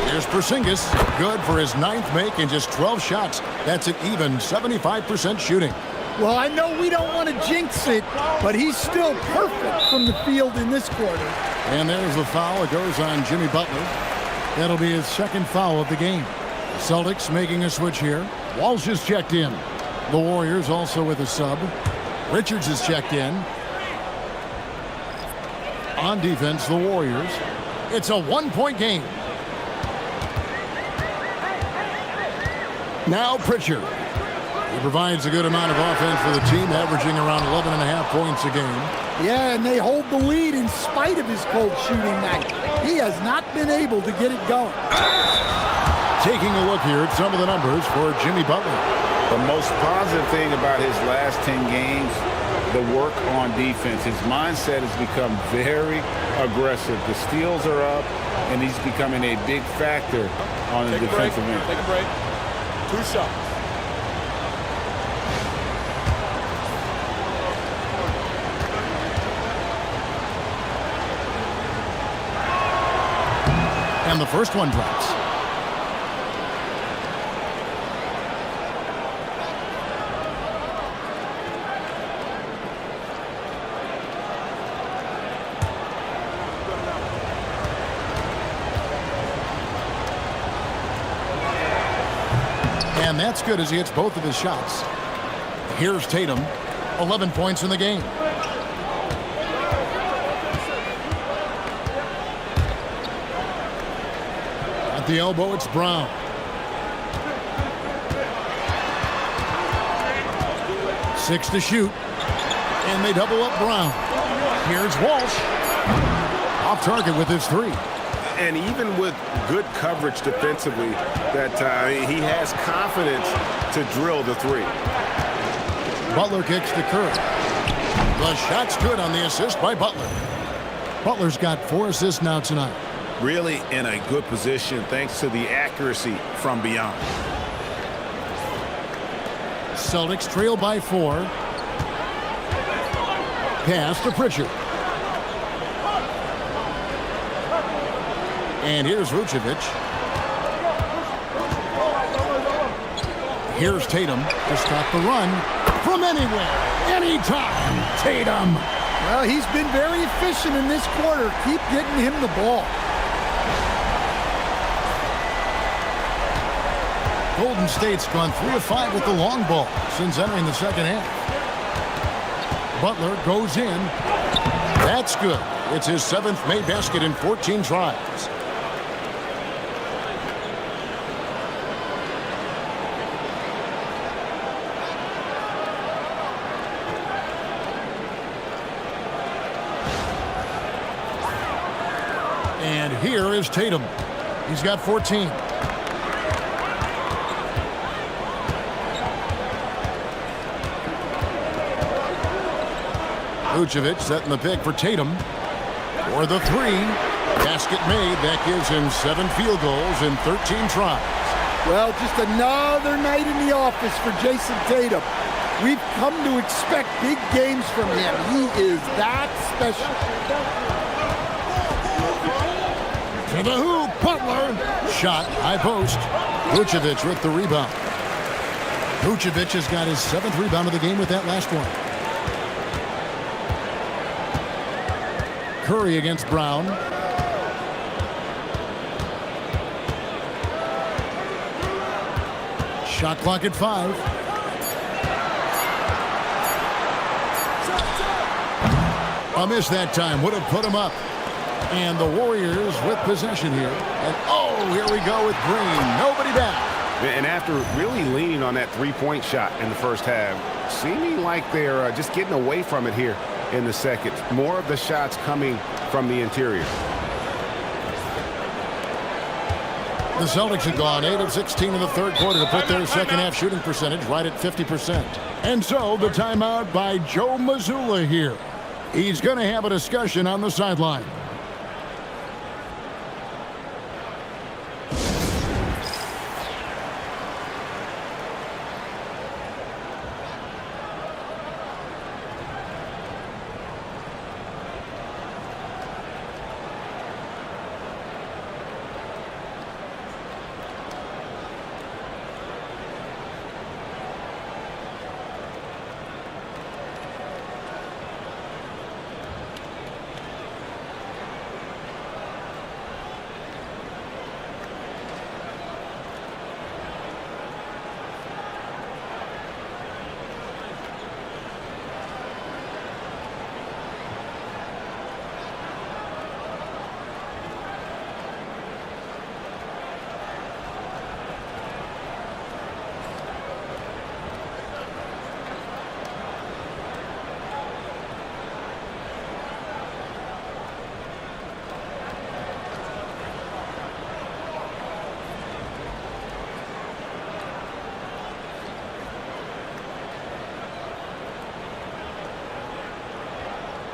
Here's Porzingis. Good for his 9th make in just 12 shots. That's an even 75% shooting. Well, I know we don't want to jinx it, but he's still perfect from the field in this quarter. And there's the foul. It goes on Jimmy Butler. That'll be his 2nd foul of the game. Celtics making a switch here. Walsh is checked in. The Warriors also with a sub. Richards is checked in. On defense, the Warriors. It's a 1-point game. Now Pritchard. He provides a good amount of offense for the team, averaging around 11.5 points a game. Yeah, and they hold the lead in spite of his cold shooting night. He has not been able to get it going. Taking a look here at some of the numbers for Jimmy Butler. The most positive thing about his last 10 games, the work on defense. His mindset has become very aggressive. The steals are up, and he's becoming a big factor on the defensive end. Take a break. 2 shots. And the first one drops. And that's good as he hits both of his shots. Here's Tatum, 11 points in the game. At the elbow, it's Brown. Six to shoot. And they double up Brown. Here's Walsh. Off target with his 3. And even with good coverage defensively, that he has confidence to drill the 3. Butler kicks to Curry. The shot's good on the assist by Butler. Butler's got 4 assists now tonight. Really in a good position thanks to the accuracy from beyond. Celtics trail by 4. Pass to Pritchard. And here's Vucevic. Here's Tatum to stop the run from anywhere, anytime. Tatum. Well, he's been very efficient in this quarter. Keep getting him the ball. Golden State's gone 3 of 5 with the long ball since entering the second half. Butler goes in. That's good. It's his 7th made basket in 14 tries. And here is Tatum. He's got 14. Vucevic setting the pick for Tatum. For the three. Basket made. That gives him 7 field goals in 13 tries. Well, just another night in the office for Jason Tatum. We've come to expect big games from him. He is that special. To the hoop, Butler. Shot, high post. Vucevic with the rebound. Vucevic has got his 7th rebound of the game with that last one. Curry against Brown. Shot clock at 5. A miss that time. Would have put him up. And the Warriors with possession here. And oh, here we go with Green. Nobody back. And after really leaning on that three-point shot in the first half, seeming like they're just getting away from it here in the second. More of the shots coming from the interior. The Celtics have gone 8 of 16 in the third quarter to put their second half shooting percentage right at 50%. And so the timeout by Joe Mazzulla here. He's going to have a discussion on the sideline.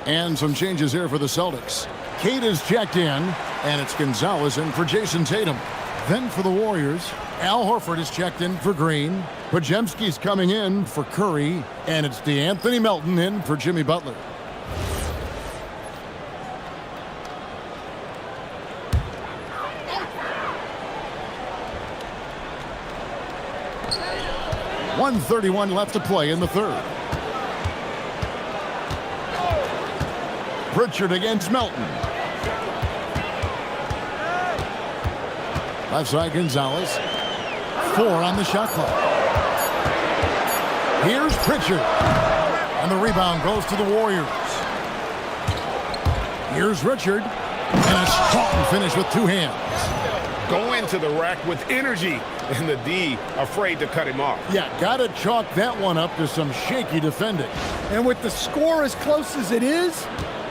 And some changes here for the Celtics. Cade is checked in, and it's Gonzalez in for Jason Tatum. Then for the Warriors, Al Horford is checked in for Green. Podziemski's coming in for Curry, and it's DeAnthony Melton in for Jimmy Butler. .131 left to play in the third. Pritchard against Melton. Left side Gonzalez. 4 on the shot clock. Here's Pritchard. And the rebound goes to the Warriors. Here's Richard. And a strong finish with 2 hands. Go into the rack with energy. And the D afraid to cut him off. Yeah, got to chalk that one up to some shaky defending. And with the score as close as it is,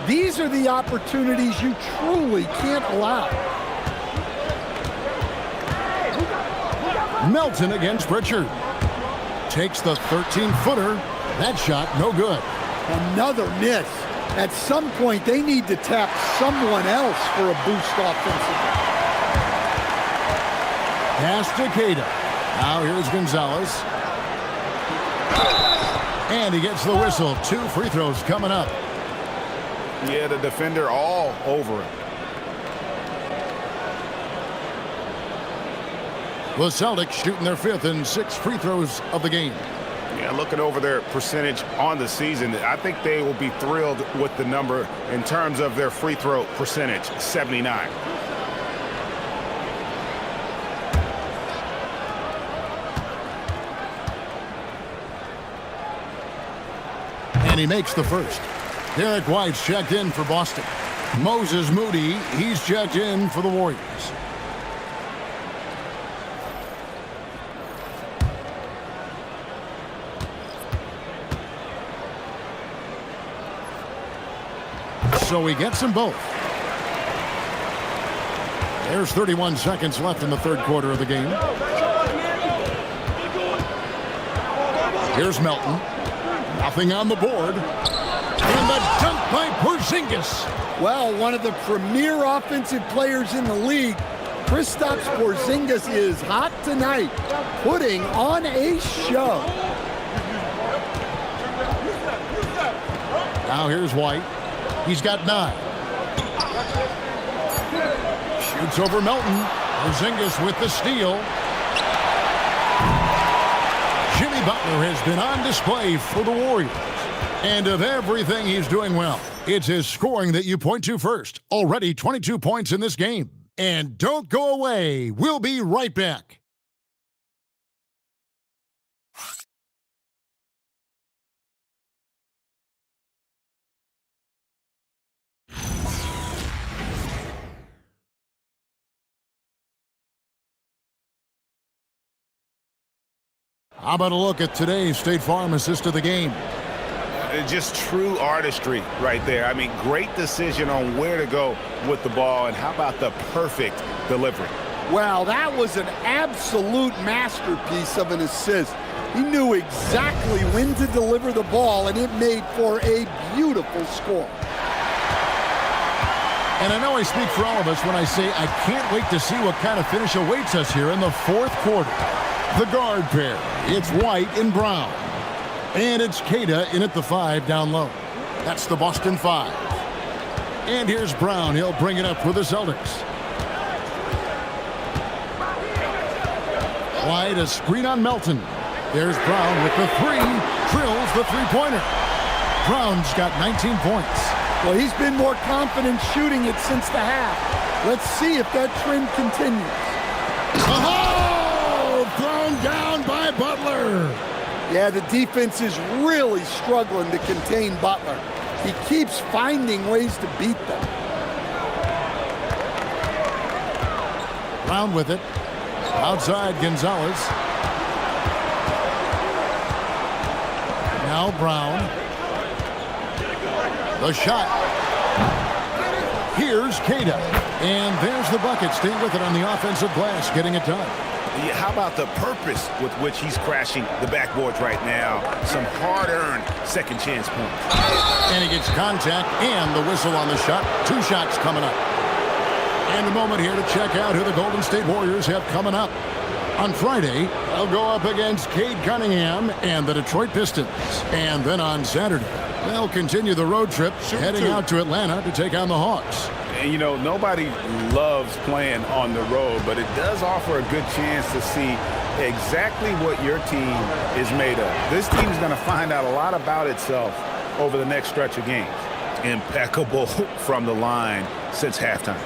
these are the opportunities you truly can't allow. Melton against Pritchard. Takes the 13-footer. That shot, no good. Another miss. At some point, they need to tap someone else for a boost offensively. Pass to Cade. Now here's Gonzalez. And he gets the whistle. 2 free throws coming up. Yeah, the defender all over him. The Celtics shooting their 5th and 6th free throws of the game. Yeah, looking over their percentage on the season, I think they will be thrilled with the number in terms of their free throw percentage, 79. And he makes the first. Derek White's checked in for Boston. Moses Moody, he's checked in for the Warriors. So he gets them both. There's 31 seconds left in the third quarter of the game. Here's Melton. Nothing on the board. And the dunk by Porzingis. Well, one of the premier offensive players in the league, Kristaps Porzingis is hot tonight, putting on a show. Now here's White. He's got 9. Shoots over Melton. Porzingis with the steal. Jimmy Butler has been on display for the Warriors. And of everything he's doing well, it's his scoring that you point to first. Already 22 points in this game. And don't go away. We'll be right back. How about a look at today's State Farm assist of the game? Just true artistry right there. I mean, great decision on where to go with the ball, and how about the perfect delivery? Well, that was an absolute masterpiece of an assist. He knew exactly when to deliver the ball, and it made for a beautiful score. And I know I speak for all of us when I say I can't wait to see what kind of finish awaits us here in the fourth quarter. The guard pair, it's White and Brown. And it's Queta in at the 5 down low. That's the Boston 5. And here's Brown. He'll bring it up for the Celtics. White, a screen on Melton. There's Brown with the 3. Drills the three-pointer. Brown's got 19 points. Well, he's been more confident shooting it since the half. Let's see if that trend continues. Oh! Thrown down by Butler. Yeah, the defense is really struggling to contain Butler. He keeps finding ways to beat them. Brown with it. Outside Gonzalez. Now Brown. The shot. Here's Queta. And there's the bucket. Stay with it on the offensive glass, getting it done. Yeah, how about the purpose with which he's crashing the backboards right now? Some hard-earned second chance points. And he gets contact and the whistle on the shot. 2 shots coming up. And a moment here to check out who the Golden State Warriors have coming up. On Friday, they'll go up against Cade Cunningham and the Detroit Pistons. And then on Saturday, they'll continue the road trip, heading out to Atlanta to take on the Hawks. And, you know, nobody loves playing on the road, but it does offer a good chance to see exactly what your team is made of. This team is going to find out a lot about itself over the next stretch of games. Impeccable from the line since halftime.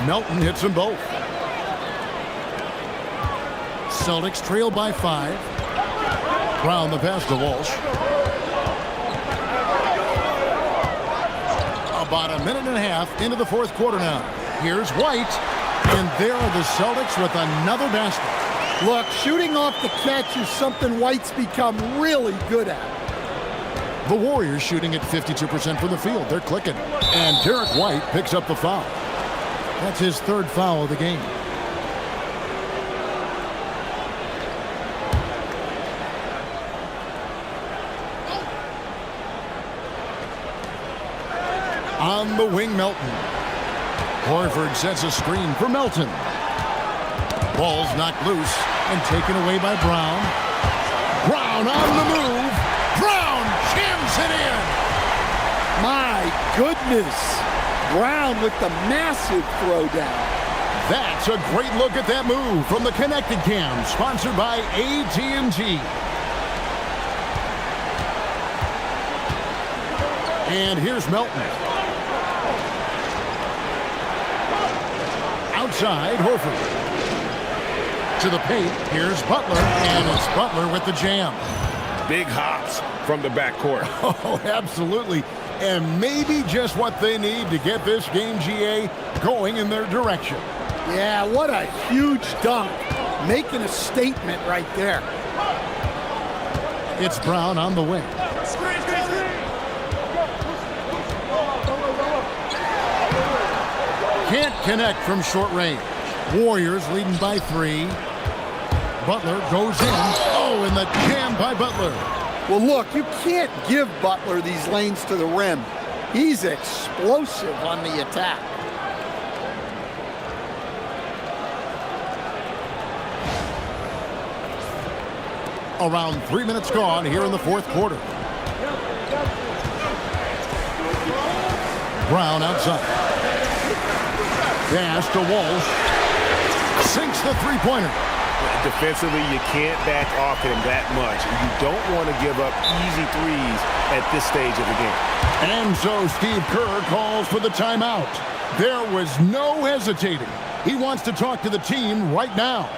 Melton hits them both. Celtics trail by 5. Brown the pass to Walsh. About a minute and a half into the fourth quarter now. Here's White. And there are the Celtics with another basket. Look, shooting off the catch is something White's become really good at. The Warriors shooting at 52% from the field. They're clicking. And Derek White picks up the foul. That's his 3rd foul of the game. On the wing, Melton. Horford sets a screen for Melton. Ball's knocked loose and taken away by Brown. Brown on the move. Brown jams it in. My goodness. Brown with the massive throwdown. That's a great look at that move from the Connected Cam, sponsored by AT&T. And here's Melton. Outside, Horford. To the paint, here's Butler, and it's Butler with the jam. Big hops from the backcourt. Oh, absolutely. And maybe just what they need to get this game, GA, going in their direction. Yeah, what a huge dunk. Making a statement right there. It's Brown on the wing. Can't connect from short range. Warriors leading by 3. Butler goes in. Oh, and the jam by Butler. Well, look, you can't give Butler these lanes to the rim. He's explosive on the attack. Around 3 minutes gone here in the fourth quarter. Brown outside. Pass to Walsh. Sinks the three-pointer. Defensively, you can't back off him that much. You don't want to give up easy threes at this stage of the game. And so Steve Kerr calls for the timeout. There was no hesitating. He wants to talk to the team right now.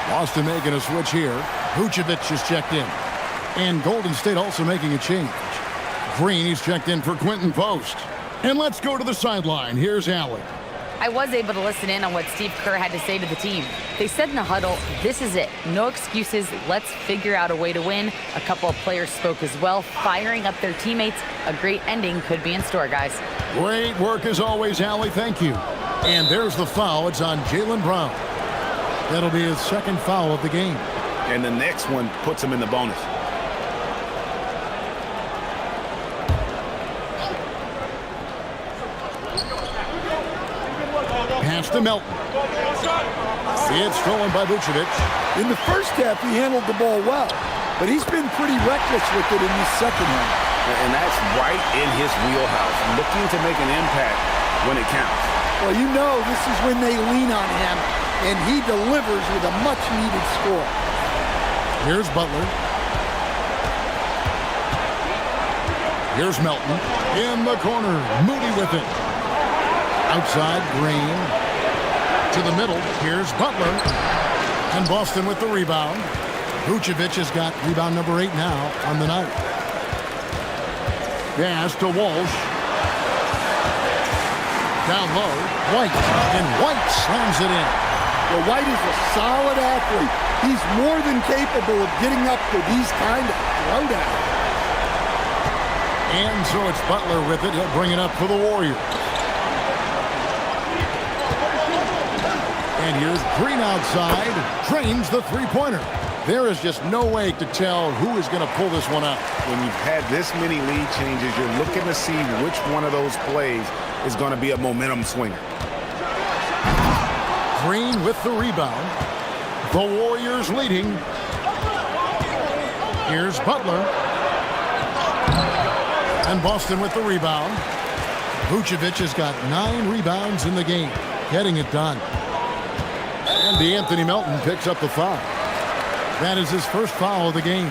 Boston making a switch here. Vucevic is checked in. And Golden State also making a change. Green is checked in for Quentin Post. And let's go to the sideline. Here's Allen. I was able to listen in on what Steve Kerr had to say to the team. They said in the huddle, this is it. No excuses. Let's figure out a way to win. A couple of players spoke as well, firing up their teammates. A great ending could be in store, guys. Great work as always, Allie. Thank you. And there's the foul. It's on Jaylen Brown. That'll be his second foul of the game. And the next one puts him in the bonus. Pass to Melton. It's stolen by Vucevic. In the first half, he handled the ball well, but he's been pretty reckless with it in the second half. And that's right in his wheelhouse, looking to make an impact when it counts. Well, you know this is when they lean on him, and he delivers with a much-needed score. Here's Butler. Here's Melton. In the corner, Moody with it. Outside, Green. To the middle, here's Butler. And Boston with the rebound. Vucevic has got rebound number 8 now on the night. Pass to Walsh. Down low, White. And White slams it in. Well, White is a solid athlete. He's more than capable of getting up to these kind of throwdowns. And so it's Butler with it. He'll bring it up for the Warriors. And here's Green outside. Drains the three-pointer. There is just no way to tell who is going to pull this one out. When you've had this many lead changes, you're looking to see which one of those plays is going to be a momentum swinger. Green with the rebound. The Warriors leading. Here's Butler. And Boston with the rebound. Vucevic has got 9 rebounds in the game, getting it done. And Anthony Melton picks up the foul. That is his first foul of the game.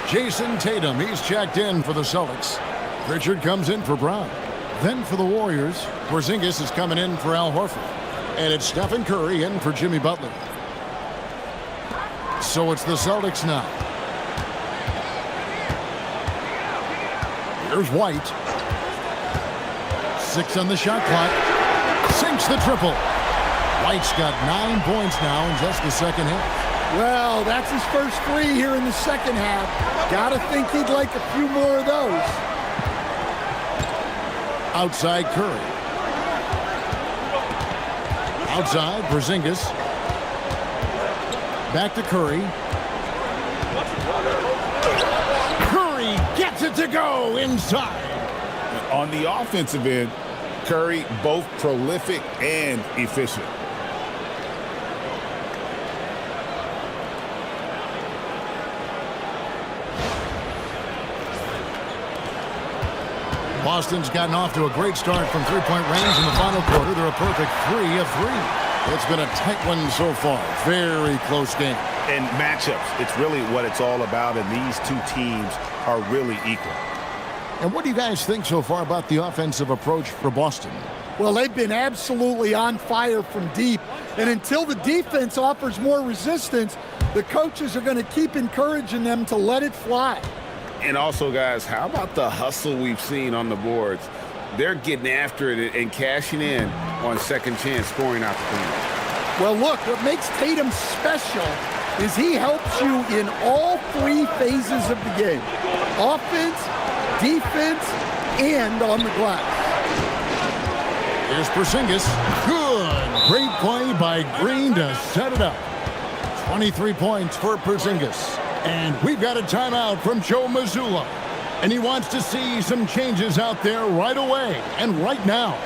Jason Tatum, he's checked in for the Celtics. Pritchard comes in for Brown. Then for the Warriors, Porzingis is coming in for Al Horford. And it's Stephen Curry in for Jimmy Butler. So it's the Celtics now. Here's White. 6 on the shot clock. Sinks the triple. White's got 9 points now in just the second half. Well, that's his first 3 here in the second half. Gotta think he'd like a few more of those. Outside Curry. Outside Porzingis. Back to Curry. Curry gets it to go inside. On the offensive end, Curry both prolific and efficient. Boston's gotten off to a great start from three-point range in the final quarter. They're a perfect 3 of 3. It's been a tight one so far. Very close game. And matchups, it's really what it's all about, and these two teams are really equal. And what do you guys think so far about the offensive approach for Boston? Well, they've been absolutely on fire from deep. And until the defense offers more resistance, the coaches are going to keep encouraging them to let it fly. And also, guys, how about the hustle we've seen on the boards? They're getting after it and cashing in on second chance scoring opportunities. Well, look, what makes Tatum special is he helps you in all 3 phases of the game. Offense, defense, and on the glass. Here's Porzingis. Good. Great play by Green to set it up. 23 points for Porzingis. And we've got a timeout from Joe Mazzulla. And he wants to see some changes out there right away and right now.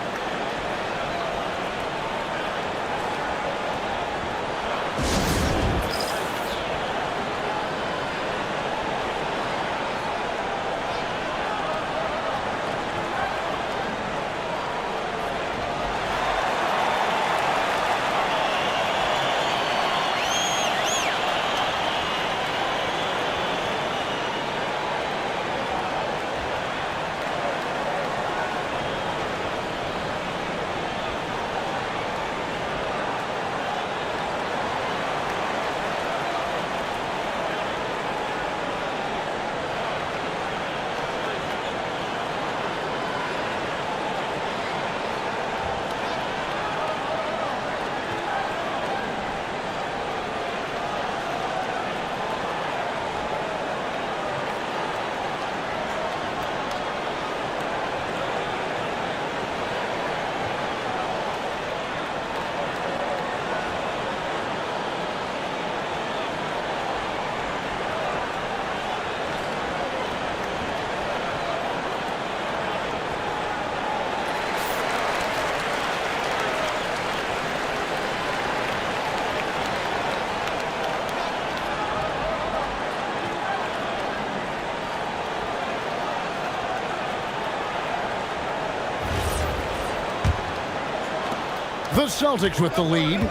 The Celtics with the lead.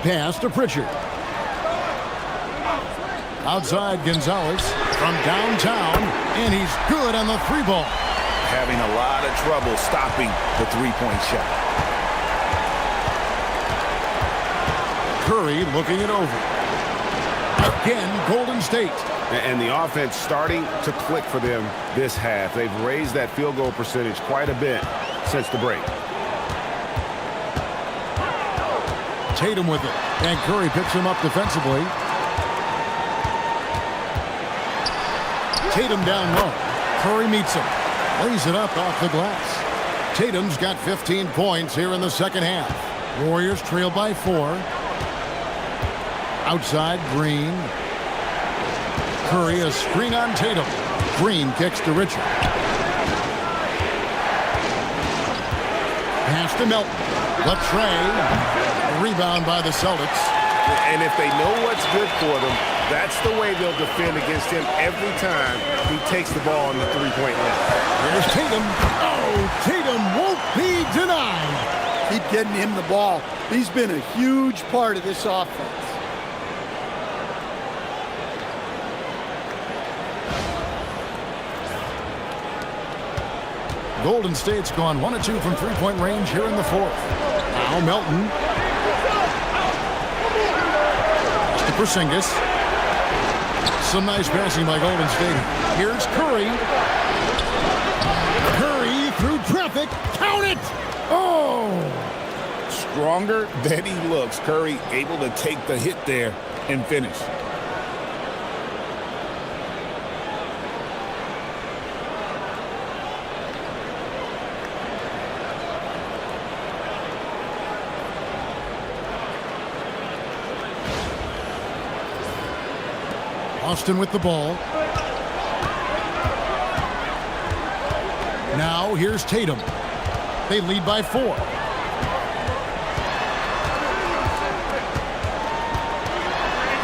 Pass to Pritchard. Outside Gonzalez from downtown, and he's good on the 3-ball. Having a lot of trouble stopping the 3-point shot. Curry looking it over. Again, Golden State. And the offense starting to click for them this half. They've raised that field goal percentage quite a bit since the break. Tatum with it, and Curry picks him up defensively. Tatum down low. Curry meets him. Lays it up off the glass. Tatum's got 15 points here in the second half. Warriors trail by 4. Outside, Green. Curry, a screen on Tatum. Green kicks to Richard. Pass to Melton. Latrey. Rebound by the Celtics. And if they know what's good for them, that's the way they'll defend against him every time he takes the ball on the 3-point line. Here's Tatum. Oh, Tatum won't be denied. Keep getting him the ball. He's been a huge part of this offense. Golden State's gone 1 of 2 from 3-point range here in the 4th. Now Melton. To Porzingis. Some nice passing by Golden State. Here's Curry. Curry through traffic. Count it! Oh! Stronger than he looks. Curry able to take the hit there and finish. Boston with the ball. Now here's Tatum. They lead by 4.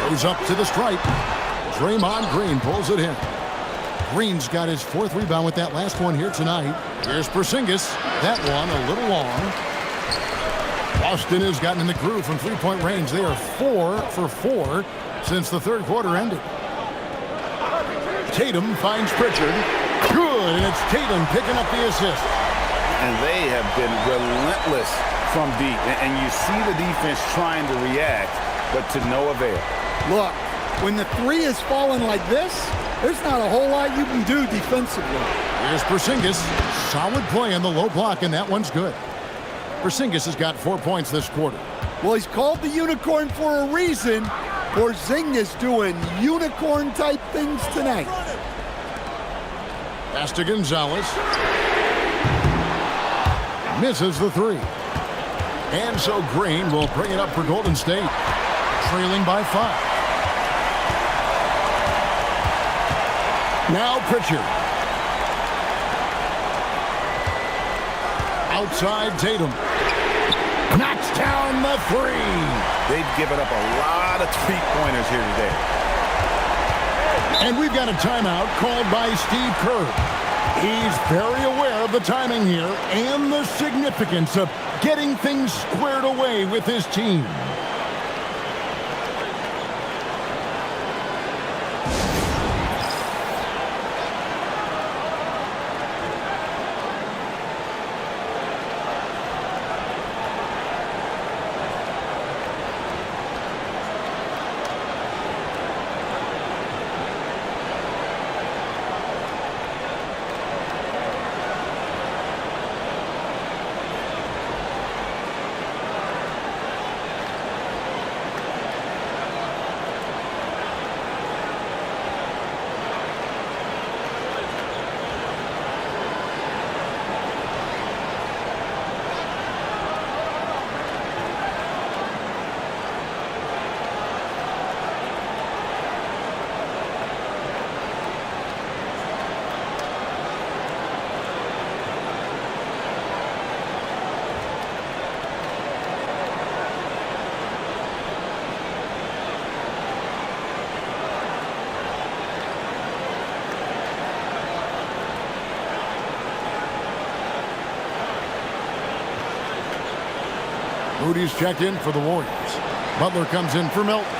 Goes up to the stripe. Draymond Green pulls it in. Green's got his 4th rebound with that last one here tonight. Here's Porzingis. That one a little long. Boston has gotten in the groove from three-point range. They are 4 for 4 since the 3rd quarter ended. Tatum finds Pritchard. Good, and it's Tatum picking up the assist. And they have been relentless from deep. And you see the defense trying to react, but to no avail. Look, when the 3 is falling like this, there's not a whole lot you can do defensively. Here's Porzingis. Solid play on the low block, and that one's good. Porzingis has got 4 points this quarter. Well, he's called the unicorn for a reason. Porzingis doing unicorn-type things tonight. Pass to Gonzalez. Misses the 3. And so Green will bring it up for Golden State. Trailing by 5. Now Pritchard. Outside Tatum. Knocks down the 3. They've given up a lot of three-pointers here today. And we've got a timeout called by Steve Kerr. He's very aware of the timing here and the significance of getting things squared away with his team. Moody's checked in for the Warriors. Butler comes in for Milton.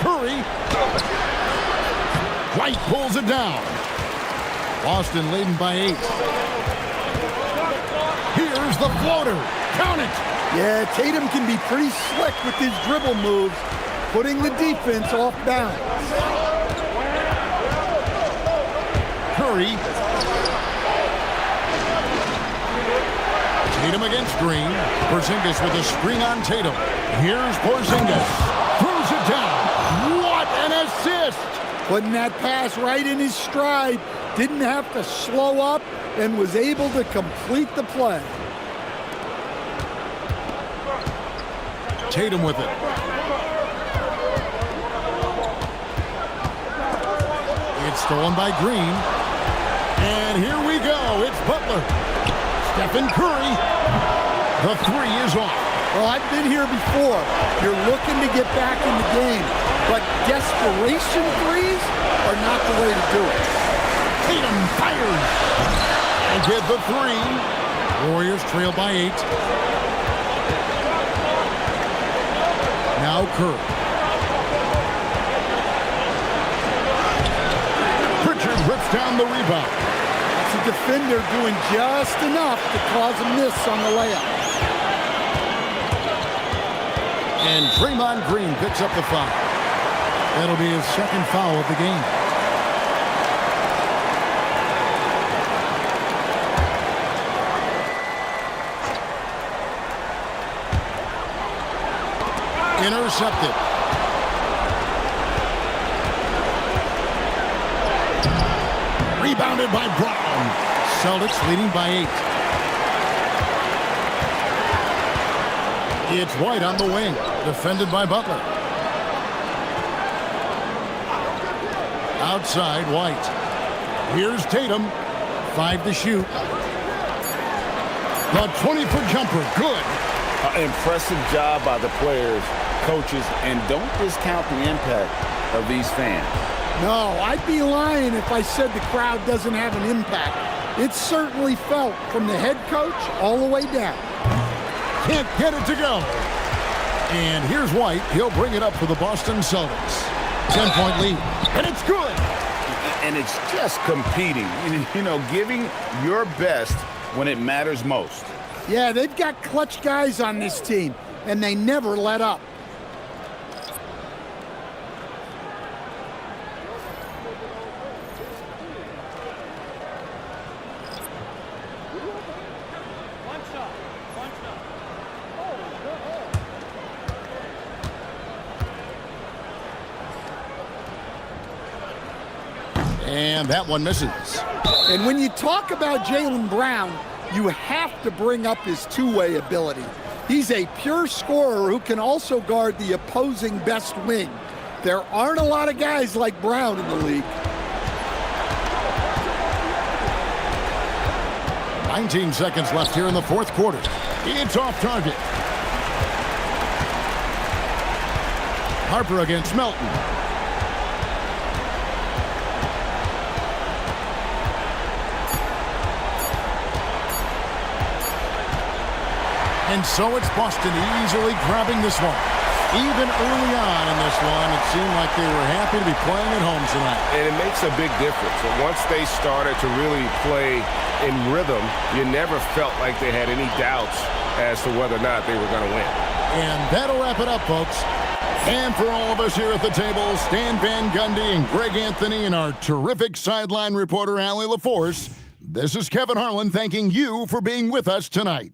Curry. White pulls it down. Boston leading by 8. Here's the floater. Count it. Yeah, Tatum can be pretty slick with his dribble moves, putting the defense off balance. Curry. Tatum against Green. Porzingis with a screen on Tatum. Here's Porzingis. Throws it down. What an assist. Putting that pass right in his stride. Didn't have to slow up and was able to complete the play. Tatum with it. It's stolen by Green. And here we go. It's Butler. Stephen Curry. The 3 is off. Well, I've been here before. You're looking to get back in the game, but desperation threes are not the way to do it. Tatum fires. And get the 3. Warriors trail by 8. Now Curry. rips down the rebound. It's a defender doing just enough to cause a miss on the layup. And Draymond Green picks up the foul. That'll be his second foul of the game. Intercepted. Rebounded by Brown. Celtics leading by 8. It's White on the wing, defended by Butler. Outside, White. Here's Tatum. 5 to shoot. The 20-foot jumper, good. Impressive job by the players, coaches, and don't discount the impact of these fans. No, I'd be lying if I said the crowd doesn't have an impact. It's certainly felt from the head coach all the way down. Can't get it to go. And here's White. He'll bring it up for the Boston Celtics. 10-point lead. And it's good. And it's just competing, you know, giving your best when it matters most. Yeah, they've got clutch guys on this team, and they never let up. And that one misses. And when you talk about Jaylen Brown, you have to bring up his two-way ability. He's a pure scorer who can also guard the opposing best wing. There aren't a lot of guys like Brown in the league. 19 seconds left here in the fourth quarter. It's off target. Harper against Melton. And so it's Boston easily grabbing this one. Even early on in this one, it seemed like they were happy to be playing at home tonight. And it makes a big difference. And once they started to really play in rhythm, you never felt like they had any doubts as to whether or not they were going to win. And that'll wrap it up, folks. And for all of us here at the table, Stan Van Gundy and Greg Anthony and our terrific sideline reporter, Allie LaForce, this is Kevin Harlan thanking you for being with us tonight.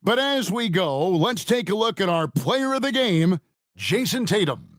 But as we go, let's take a look at our player of the game, Jason Tatum.